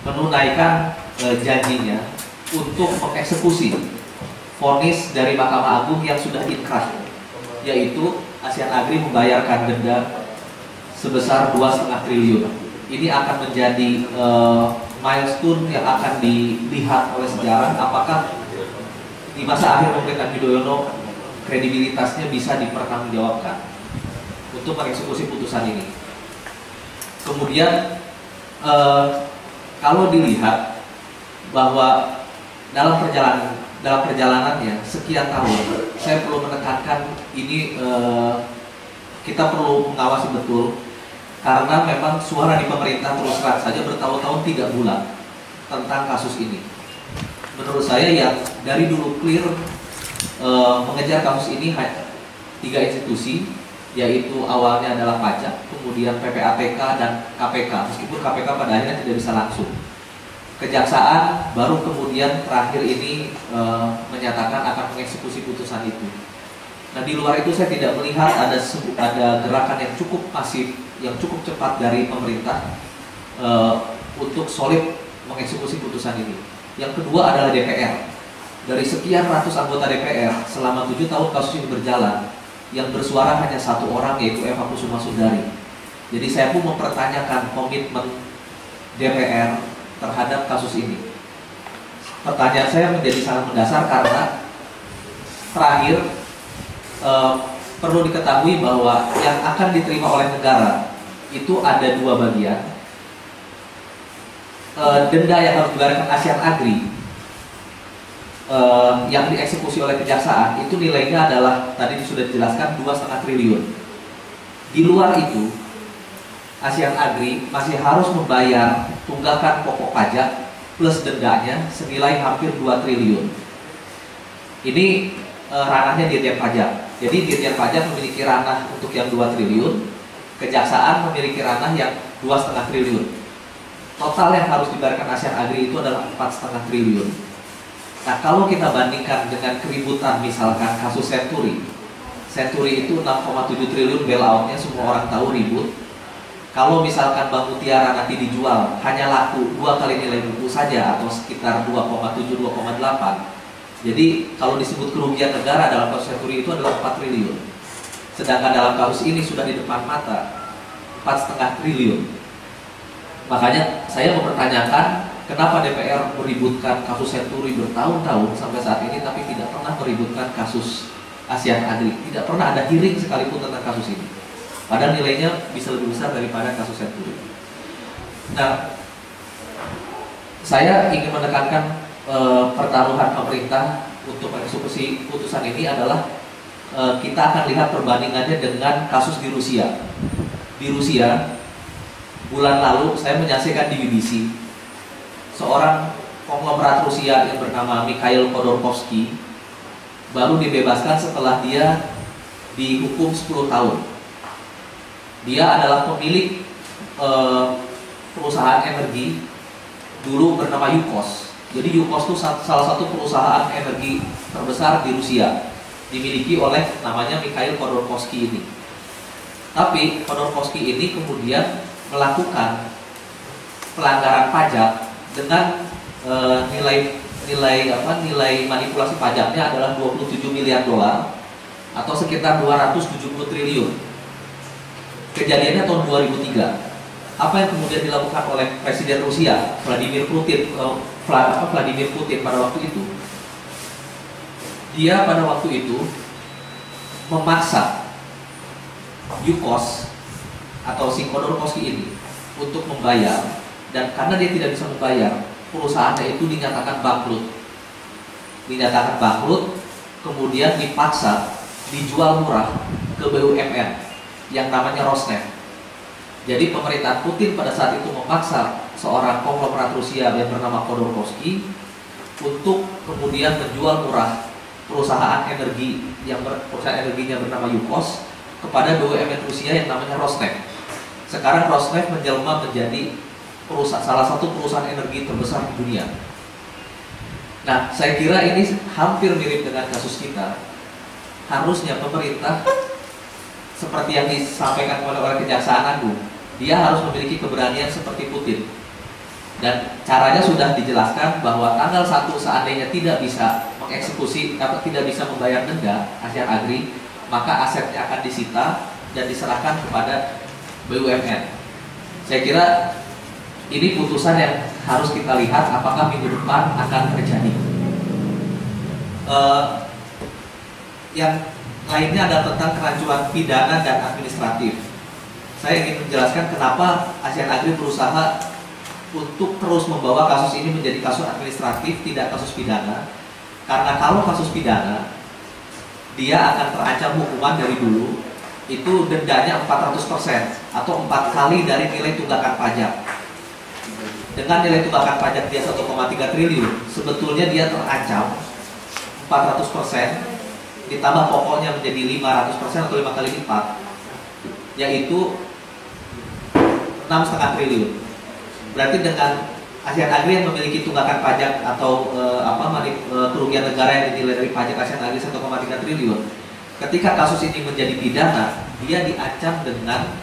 menunaikan janjinya untuk mengeksekusi vonis dari Mahkamah Agung yang sudah inkrah, yaitu Asian Agri membayarkan denda sebesar 2,5 triliun. Ini akan menjadi milestone yang akan dilihat oleh sejarah apakah di masa akhir pemerintahan Yudhoyono kredibilitasnya bisa dipertanggungjawabkan untuk mengeksekusi putusan ini. Kemudian kalau dilihat bahwa dalam perjalanannya sekian tahun, saya perlu menekankan ini kita perlu mengawasi betul karena memang suara di pemerintah terus terang saja bertahun-tahun tidak bulat tentang kasus ini. Menurut saya yang dari dulu clear mengejar kasus ini 3 institusi, yaitu awalnya adalah pajak, kemudian PPATK dan KPK, meskipun KPK pada akhirnya tidak bisa langsung. Kejaksaan baru kemudian terakhir ini menyatakan akan mengeksekusi putusan itu. Nah, di luar itu saya tidak melihat ada gerakan yang cukup masif, yang cukup cepat dari pemerintah untuk solid mengeksekusi putusan ini. Yang kedua adalah DPR. Dari sekian ratus anggota DPR selama 7 tahun kasus ini berjalan, yang bersuara hanya 1 orang, yaitu Eva Kusumasundari. Jadi saya pun mempertanyakan komitmen DPR terhadap kasus ini. Pertanyaan saya menjadi sangat mendasar karena terakhir perlu diketahui bahwa yang akan diterima oleh negara itu ada 2 bagian. Denda yang harus dibayarkan Asian Agri yang dieksekusi oleh kejaksaan itu nilainya adalah tadi sudah dijelaskan 2,5 triliun. Di luar itu Asian Agri masih harus membayar tunggakan pokok pajak plus dendanya senilai hampir 2 triliun. Ini ranahnya Dirjen Pajak. Jadi Dirjen Pajak memiliki ranah untuk yang 2 triliun, kejaksaan memiliki ranah yang 2,5 triliun. Total yang harus dibayarkan Asian Agri itu adalah 4,5 triliun. Nah, kalau kita bandingkan dengan keributan misalkan kasus Century itu 6,7 triliun bailoutnya, semua orang tahu ribut. Kalau misalkan Bank Mutiara nanti dijual hanya laku 2 kali nilai buku saja atau sekitar 2,7, 2,8. Jadi kalau disebut kerugian negara dalam kasus Century itu adalah 4 triliun. Sedangkan dalam kasus ini sudah di depan mata 4,5 triliun. Makanya saya mempertanyakan kenapa DPR meributkan kasus Century bertahun-tahun sampai saat ini tapi tidak pernah meributkan kasus Asian Agri. Tidak pernah ada hearing sekalipun tentang kasus ini. Padahal nilainya bisa lebih besar daripada kasus Century. Nah, saya ingin menekankan pertaruhan pemerintah untuk mengeksekusi putusan ini adalah kita akan lihat perbandingannya dengan kasus di Rusia. Di Rusia, bulan lalu saya menyaksikan di BBC seorang konglomerat Rusia yang bernama Mikhail Khodorkovsky baru dibebaskan setelah dia dihukum 10 tahun. Dia adalah pemilik perusahaan energi dulu bernama Yukos. Jadi Yukos itu salah satu perusahaan energi terbesar di Rusia, dimiliki oleh namanya Mikhail Khodorkovsky ini. Tapi Khodorkovsky ini kemudian melakukan pelanggaran pajak dengan nilai manipulasi pajaknya adalah 27 miliar dolar atau sekitar 270 triliun. Kejadiannya tahun 2003. Apa yang kemudian dilakukan oleh Presiden Rusia Vladimir Putin pada waktu itu? Dia pada waktu itu memaksa Yukos atau si Khodorkovsky ini untuk membayar, dan karena dia tidak bisa membayar, perusahaannya itu dinyatakan bangkrut, kemudian dipaksa dijual murah ke BUMN yang namanya Rosneft. Jadi pemerintahan Putin pada saat itu memaksa seorang konglomerat Rusia yang bernama Khodorkovsky untuk kemudian menjual murah perusahaan energinya bernama Yukos kepada BUMN Rusia yang namanya Rosneft. Sekarang Rosneft menjelma menjadi salah satu perusahaan energi terbesar di dunia. Nah, saya kira ini hampir mirip dengan kasus kita. Harusnya pemerintah seperti yang disampaikan oleh Kejaksaan Agung, dia harus memiliki keberanian seperti Putin. Dan caranya sudah dijelaskan bahwa tanggal 1 seandainya tidak bisa mengeksekusi atau tidak bisa membayar denda Asian Agri, maka asetnya akan disita dan diserahkan kepada BUMN. Saya kira ini putusan yang harus kita lihat apakah minggu depan akan terjadi. Yang lainnya adalah tentang kerancuan pidana dan administratif. Saya ingin menjelaskan kenapa Asian Agri berusaha untuk terus membawa kasus ini menjadi kasus administratif, tidak kasus pidana. Karena kalau kasus pidana, dia akan terancam hukuman dari dulu, itu dendanya 400% atau 4 kali dari nilai tunggakan pajak. Dengan nilai tunggakan pajak dia 1,3 triliun, sebetulnya dia terancam 400%, ditambah pokoknya menjadi 500% atau 5 kali lipat, yaitu 6,5 triliun. Berarti dengan Asian Agri yang memiliki tunggakan pajak atau kerugian negara yang dinilai dari pajak Asian Agri 1,3 triliun, ketika kasus ini menjadi pidana, dia diancam dengan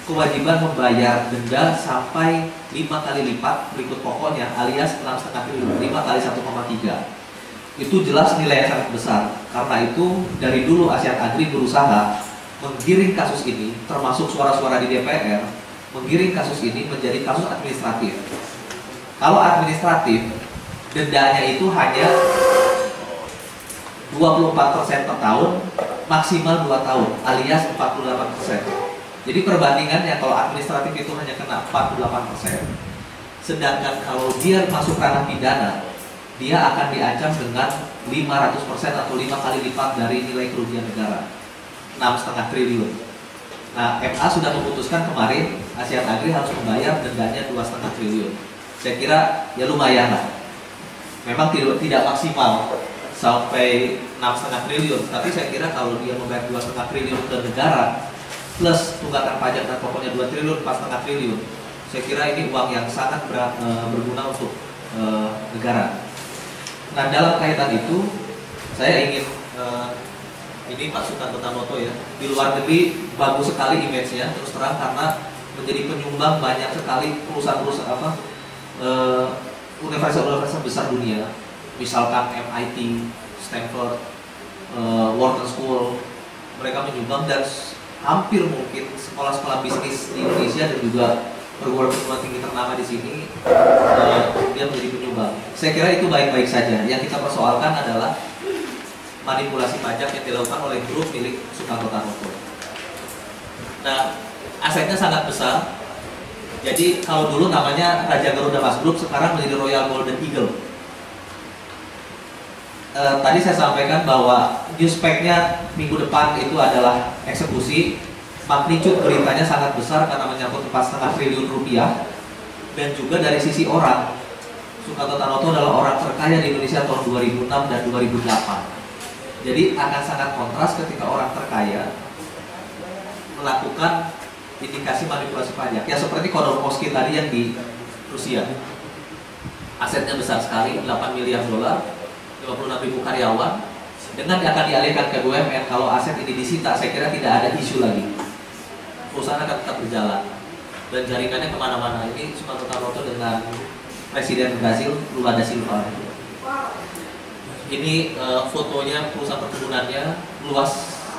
kewajiban membayar denda sampai 5 kali lipat berikut pokoknya, alias 6,5 triliun, 5 kali 1,3. Itu jelas nilai yang sangat besar. Karena itu dari dulu Asian Agri berusaha menggiring kasus ini, termasuk suara-suara di DPR, menggiring kasus ini menjadi kasus administratif. Kalau administratif, dendanya itu hanya 24% per tahun, maksimal 2 tahun, alias 48%. Jadi perbandingannya kalau administratif itu hanya kena 48%. Sedangkan kalau dia masuk ranah pidana, dia akan diancam dengan 500% atau 5 kali lipat dari nilai kerugian negara, 6,5 triliun. Nah, MA sudah memutuskan kemarin Asian Agri harus membayar dendanya 2,5 triliun. Saya kira ya lumayan lah. Memang tidak maksimal sampai 6,5 triliun, tapi saya kira kalau dia membayar 2,5 triliun ke negara plus tunggakan pajak dan pokoknya 2 triliun, 4,5 triliun, saya kira ini uang yang sangat berguna untuk negara. Nah, dalam kaitan itu saya ingin ini Pak Sutanto Tanoto ya, di luar negeri bagus sekali image-nya, terus terang karena menjadi penyumbang banyak sekali perusahaan-perusahaan universitas-universitas besar dunia, misalkan MIT, Stanford, Wharton School, mereka menyumbang, dan hampir mungkin sekolah-sekolah bisnis di Indonesia dan juga perguruan tinggi ternama di sini dia menjadi penyumbang. Saya kira itu baik-baik saja. Yang kita persoalkan adalah manipulasi pajak yang dilakukan oleh grup milik Sutanto Tanoto. Nah, asetnya sangat besar. Jadi kalau dulu namanya Raja Garuda Mas Group, sekarang menjadi Royal Golden Eagle. Tadi saya sampaikan bahwa newspack-nya minggu depan itu adalah eksekusi. Magnitude beritanya sangat besar karena menyangkut 4,5 triliun rupiah. Dan juga dari sisi orang, Sutanto Tanoto adalah orang terkaya di Indonesia tahun 2006 dan 2008. Jadi akan sangat kontras ketika orang terkaya melakukan indikasi manipulasi pajak. Ya seperti Khodorkovsky tadi yang di Rusia. Asetnya besar sekali, 8 miliar dolar, 56.000 karyawan. Dengan akan dialihkan ke BUMN, kalau aset ini disita, saya kira tidak ada isu lagi. Perusahaan akan tetap berjalan. Dan jaringannya kemana-mana. Ini Sutanto Tanoto dengan Presiden Brasil, Lula da Silva. Ini fotonya perusahaan perkebunannya, luas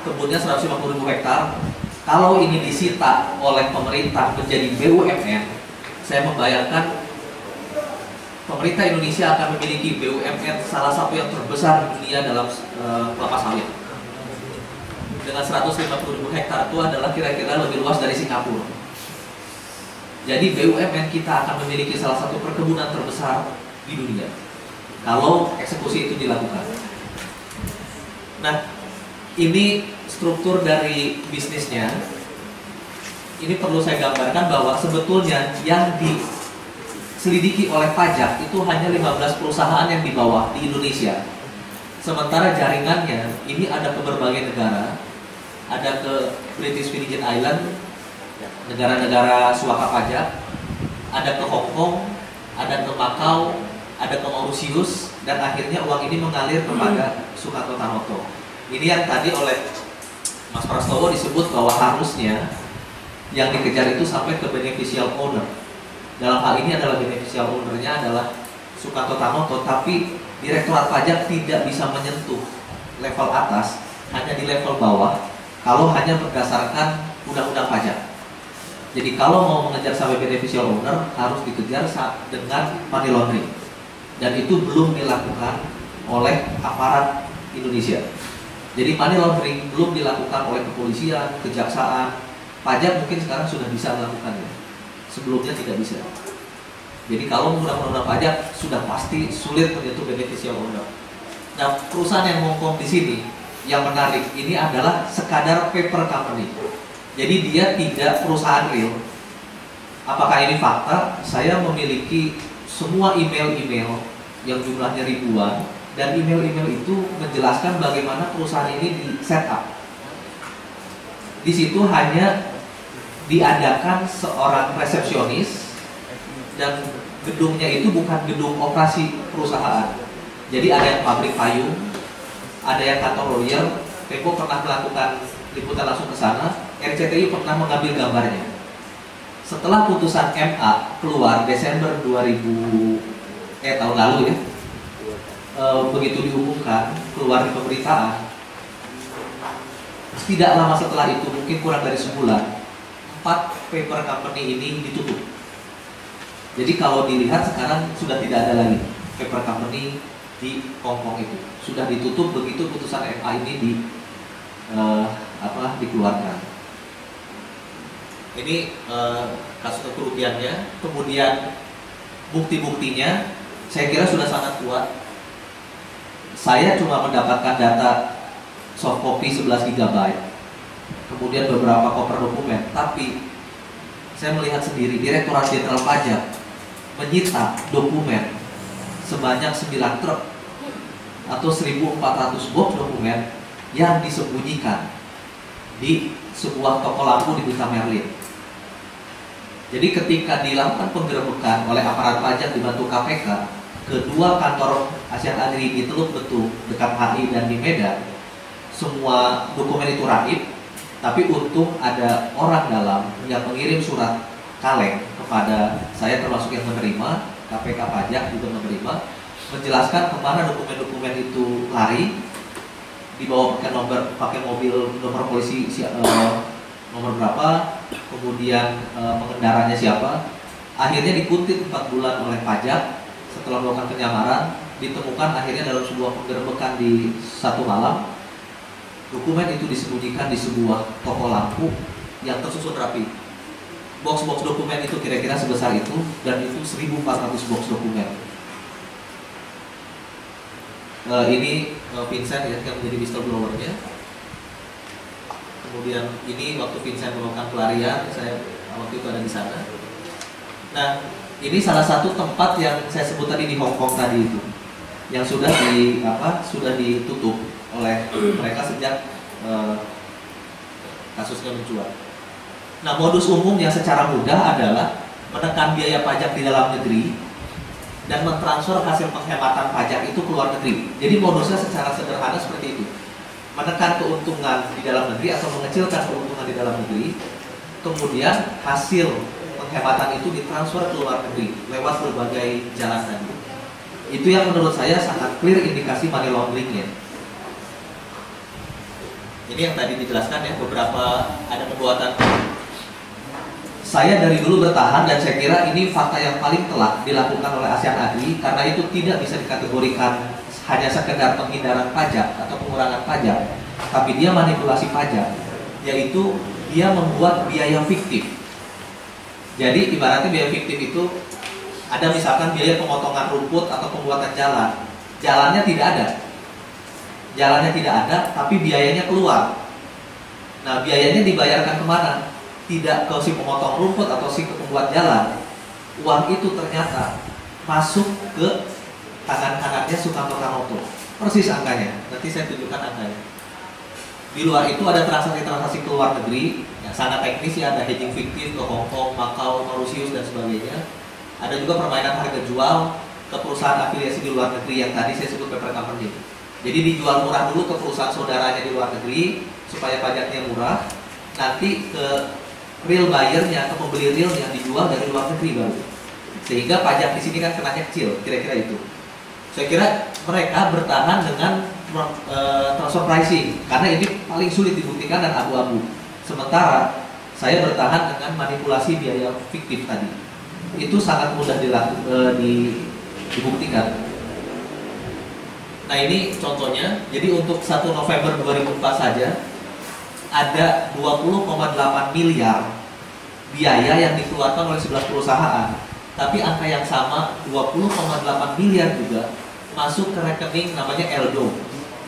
kebunnya 150.000 hektar. Kalau ini disita oleh pemerintah menjadi BUMN, saya membayangkan pemerintah Indonesia akan memiliki BUMN salah satu yang terbesar di dunia dalam kelapa sawit. Dengan 150.000 hektar itu adalah kira-kira lebih luas dari Singapura. Jadi BUMN kita akan memiliki salah satu perkebunan terbesar di dunia kalau eksekusi itu dilakukan. Nah, ini struktur dari bisnisnya. Ini perlu saya gambarkan bahwa sebetulnya yang diselidiki oleh pajak itu hanya 15 perusahaan yang di bawah di Indonesia. Sementara jaringannya ini ada ke berbagai negara, ada ke British Virgin Island, negara-negara suaka pajak, ada ke Hong Kong, ada ke Macau, ada ke Mauritius, dan akhirnya uang ini mengalir kepada Sukanto Tanoto. Ini yang tadi oleh Mas Prastowo disebut bahwa harusnya yang dikejar itu sampai ke beneficial owner. Dalam hal ini adalah beneficial ownernya adalah Sukanto Tanoto, tapi Direktorat Pajak tidak bisa menyentuh level atas, hanya di level bawah kalau hanya berdasarkan undang-undang pajak. Jadi kalau mau mengejar sampai beneficial owner harus dikejar dengan money laundering, dan itu belum dilakukan oleh aparat Indonesia. Jadi money laundering belum dilakukan oleh kepolisian, kejaksaan, pajak mungkin sekarang sudah bisa melakukannya. Sebelumnya tidak bisa. Jadi kalau menggunakan undang pajak sudah pasti sulit menyentuh beneficial owner. Nah, perusahaan yang ngomong di sini yang menarik ini adalah sekadar paper company. Jadi dia tidak perusahaan real. Apakah ini fakta? Saya memiliki semua email-email yang jumlahnya ribuan, dan email-email itu menjelaskan bagaimana perusahaan ini di set up. Di situ hanya diadakan seorang resepsionis, dan gedungnya itu bukan gedung operasi perusahaan. Jadi ada yang pabrik payung, ada yang kantor lawyer. Tempo pernah melakukan liputan langsung ke sana. RCTI pernah mengambil gambarnya. Setelah putusan MA keluar Desember 2000 tahun lalu ya, begitu diumumkan keluar di pemberitaan, tidak lama setelah itu, mungkin kurang dari sebulan, 4 paper company ini ditutup. Jadi kalau dilihat sekarang sudah tidak ada lagi paper company di Hongkong itu, sudah ditutup begitu putusan MA ini dikeluarkan. Ini kasus kerugiannya, kemudian bukti-buktinya saya kira sudah sangat kuat. Saya cuma mendapatkan data soft copy 11 GB, kemudian beberapa koper dokumen, tapi saya melihat sendiri Direktorat Jenderal Pajak menyita dokumen sebanyak 9 truk atau 1.400 box dokumen yang disembunyikan di sebuah toko lampu di Duta Merlin. Jadi ketika dilakukan penggerebekan oleh aparat pajak dibantu KPK, kedua kantor Asian Agri di Teluk Betung dekat HI dan di Medan, semua dokumen itu raib, tapi untung ada orang dalam yang mengirim surat kaleng kepada saya, termasuk yang menerima, KPK pajak juga menerima, menjelaskan kemana dokumen-dokumen itu lari, dibawa pakai mobil nomor polisi nomor berapa, kemudian pengendaranya siapa. Akhirnya dikuntit 4 bulan oleh pajak. Setelah melakukan penyamaran, ditemukan akhirnya dalam sebuah penggerebekan di satu malam, dokumen itu disembunyikan di sebuah toko lampu yang tersusun rapi. Box-box dokumen itu kira-kira sebesar itu, dan itu 1.400 box dokumen. Ini Vincent ya, yang menjadi whistleblower-nya. Kemudian ini waktu Vincent melakukan pelarian, saya waktu itu ada di sana. Nah, ini salah satu tempat yang saya sebut tadi di Hong Kong tadi itu, yang sudah ditutup oleh mereka sejak kasusnya mencuat. Nah, modus umumnya secara mudah adalah menekan biaya pajak di dalam negeri dan mentransfer hasil penghematan pajak itu ke luar negeri. Jadi modusnya secara sederhana seperti itu: menekan keuntungan di dalam negeri atau mengecilkan keuntungan di dalam negeri, kemudian hasil penghematan itu ditransfer ke luar negeri lewat berbagai jalan tadi. Itu yang menurut saya sangat clear indikasi money laundering-nya. Ini yang tadi dijelaskan ya, beberapa ada perbuatan. Saya dari dulu bertahan, dan saya kira ini fakta yang paling telak dilakukan oleh Asian Agri, karena itu tidak bisa dikategorikan hanya sekedar penghindaran pajak atau pengurangan pajak, tapi dia manipulasi pajak, yaitu dia membuat biaya fiktif. Jadi ibaratnya biaya fiktif itu ada misalkan biaya pemotongan rumput atau pembuatan jalan. Jalannya tidak ada, tapi biayanya keluar. Nah, biayanya dibayarkan kemana? Tidak ke si pemotong rumput atau si pembuat jalan. Uang itu ternyata masuk ke tangan kanannya Sukanto Tanoto. Persis angkanya, nanti saya tunjukkan angkanya. Di luar itu ada transaksi-transaksi ke luar negeri yang sangat teknis ya, ada hedging fiktif ke Hong Kong, Macau, Mauritius dan sebagainya. Ada juga permainan harga jual ke perusahaan afiliasi di luar negeri yang tadi saya sebut paper company. Jadi dijual murah dulu ke perusahaan saudaranya di luar negeri supaya pajaknya murah. Nanti ke real buyer-nya, ke pembeli realnya dijual dari luar negeri baru. Sehingga pajak di sini kan kenanya kecil, kira-kira itu. Saya kira mereka bertahan dengan transfer pricing karena ini paling sulit dibuktikan dan abu-abu. Sementara saya bertahan dengan manipulasi biaya fiktif tadi. Itu sangat mudah dibuktikan. Nah ini contohnya. Jadi untuk 1 November 2004 saja ada 20,8 miliar biaya yang dikeluarkan oleh 11 perusahaan. Tapi angka yang sama 20,8 miliar juga masuk ke rekening namanya Eldo.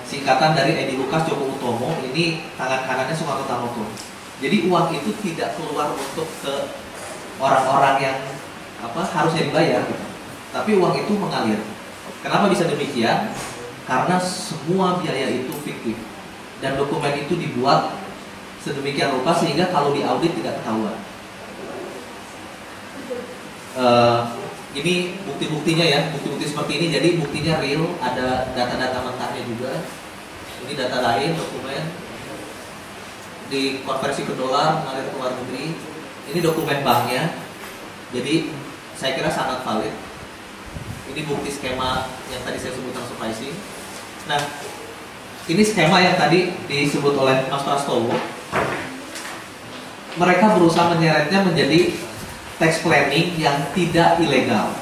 Singkatan dari Edi Lukas Joko Utomo, ini tangan kanannya Soekarno Tanoto. Jadi uang itu tidak keluar untuk ke orang-orang yang harusnya dibayar, gitu. Tapi uang itu mengalir. Kenapa bisa demikian? Karena semua biaya itu fiktif dan dokumen itu dibuat sedemikian rupa sehingga kalau diaudit tidak ketahuan. Ini bukti-buktinya ya, bukti-bukti seperti ini. Jadi buktinya real, ada data-data mentahnya juga. Ini data lain, dokumen dikonversi ke dolar, mengalir ke luar negeri. Ini dokumen banknya. Jadi saya kira sangat valid. Ini bukti skema yang tadi saya sebut transfer pricing. Nah, ini skema yang tadi disebut oleh Mas Prastowo. Mereka berusaha menyeretnya menjadi tax planning yang tidak ilegal.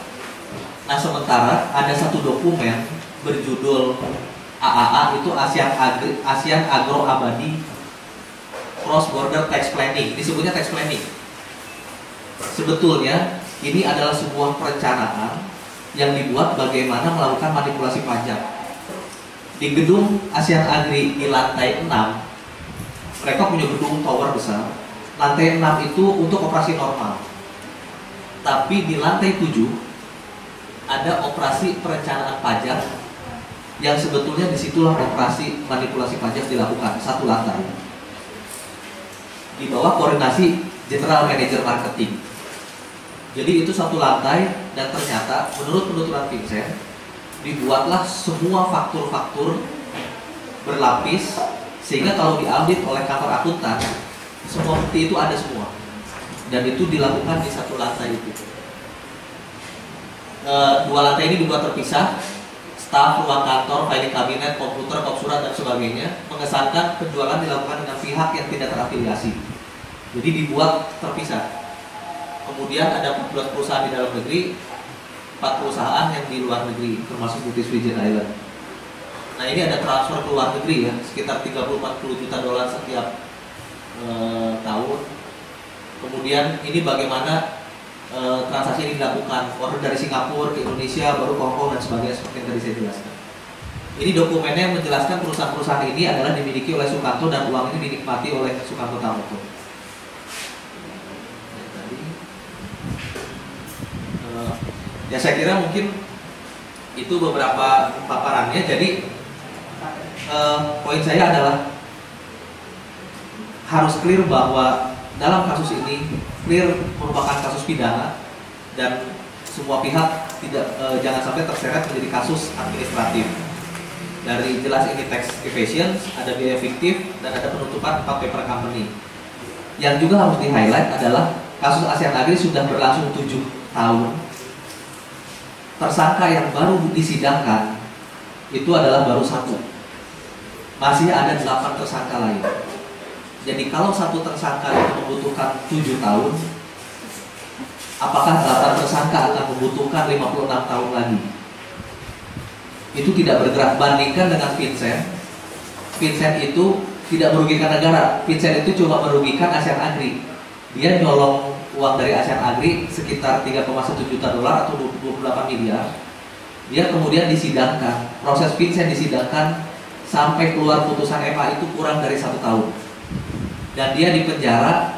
Nah, sementara ada satu dokumen berjudul AAA, itu ASEAN Agro Abadi Cross Border Tax Planning. Disebutnya tax planning. Sebetulnya ini adalah sebuah perencanaan yang dibuat bagaimana melakukan manipulasi pajak. Di gedung ASEAN Agri di lantai 6, mereka punya gedung tower besar. Lantai 6 itu untuk operasi normal. Tapi di lantai 7 ada operasi perencanaan pajak yang sebetulnya disitulah operasi manipulasi pajak dilakukan, satu lantai. Di bawah koordinasi General Manager Marketing. Jadi itu satu lantai dan ternyata menurut penuturan Vincent dibuatlah semua faktur-faktur berlapis sehingga kalau diaudit oleh kantor akuntan semua bukti itu ada semua. Dan itu dilakukan di satu lantai itu. Dua lantai ini dibuat terpisah. Staf, ruang kantor, filing kabinet, komputer, kop surat dan sebagainya. Mengesankan penjualan dilakukan dengan pihak yang tidak terafiliasi. Jadi dibuat terpisah. Kemudian ada 14 perusahaan di dalam negeri, 4 perusahaan yang di luar negeri, termasuk British Virgin Island. Nah ini ada transfer ke luar negeri ya, sekitar 30-40 juta dolar setiap tahun. Kemudian ini bagaimana transaksi ini dilakukan, order dari Singapura ke Indonesia, baru Hong Kong dan sebagainya seperti yang tadi saya jelaskan. Ini dokumennya menjelaskan perusahaan-perusahaan ini adalah dimiliki oleh Sukanto dan uang ini dinikmati oleh Sukanto Tanoto. Ya saya kira mungkin itu beberapa paparannya. Jadi poin saya adalah harus clear bahwa dalam kasus ini clear merupakan kasus pidana dan semua pihak tidak jangan sampai terseret menjadi kasus administratif. Dari jelas ini tax evasion, ada biaya fiktif dan ada penutupan 4 paper company. Yang juga harus di-highlight adalah kasus ASEAN Agri sudah berlangsung 7 tahun. Tersangka yang baru disidangkan itu adalah baru 1. Masih ada 8 tersangka lain. Jadi kalau satu tersangka itu membutuhkan 7 tahun, apakah 8 tersangka akan membutuhkan 56 tahun lagi? Itu tidak bergerak. Bandingkan dengan Vincent. Vincent itu tidak merugikan negara. Vincent itu cuma merugikan ASEAN Agri. Dia nyolong uang dari ASEAN Agri sekitar 3,1 juta dolar atau 28 miliar. Dia kemudian disidangkan. Proses Vincent disidangkan sampai keluar putusan MA itu kurang dari 1 tahun. Dan dia dipenjara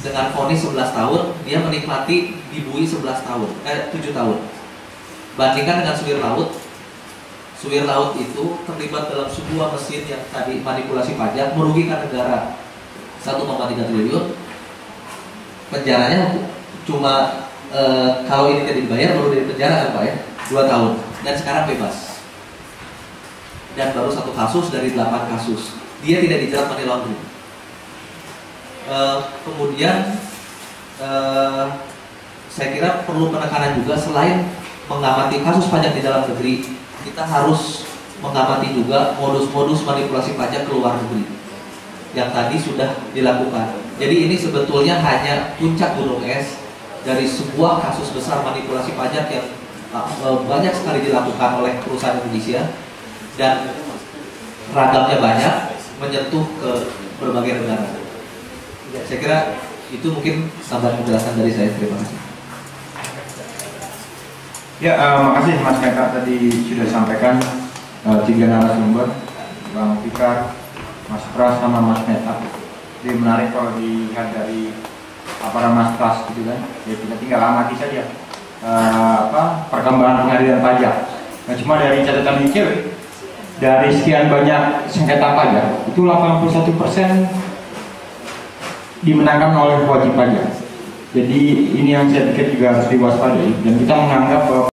dengan vonis 11 tahun, dia menikmati dibui 7 tahun. Bandingkan dengan Suwir Laut. Suwir Laut itu terlibat dalam sebuah mesin yang tadi manipulasi pajak, merugikan negara 1,3 triliun. Penjaranya cuma kalau ini tidak dibayar baru dari penjara kan Pak ya. 2 tahun dan sekarang bebas. Dan baru 1 kasus dari 8 kasus. Dia tidak dijerat money laundering. Kemudian saya kira perlu penekanan juga, selain mengamati kasus pajak di dalam negeri, kita harus mengamati juga modus-modus manipulasi pajak ke luar negeri yang tadi sudah dilakukan. Jadi ini sebetulnya hanya puncak gunung es dari sebuah kasus besar manipulasi pajak yang banyak sekali dilakukan oleh perusahaan Indonesia dan ragamnya banyak, menyentuh ke berbagai negara. Saya kira itu mungkin tambahan penjelasan dari saya. Terima kasih. Ya, makasih Mas Meta tadi sudah sampaikan 3 narasumber, Bang Fikar, Mas Pras sama Mas Meta. Jadi menarik kalau dilihat dari Mas Pras gitu kan. Ya kita tinggal amati saja perkembangan pengadilan pajak. Nah, cuma dari catatan ICW, dari sekian banyak sengketa pajak, itu 81% dimenangkan oleh wajib pajak. Jadi ini yang saya pikir juga harus diwaspadai, dan kita menganggap bahwa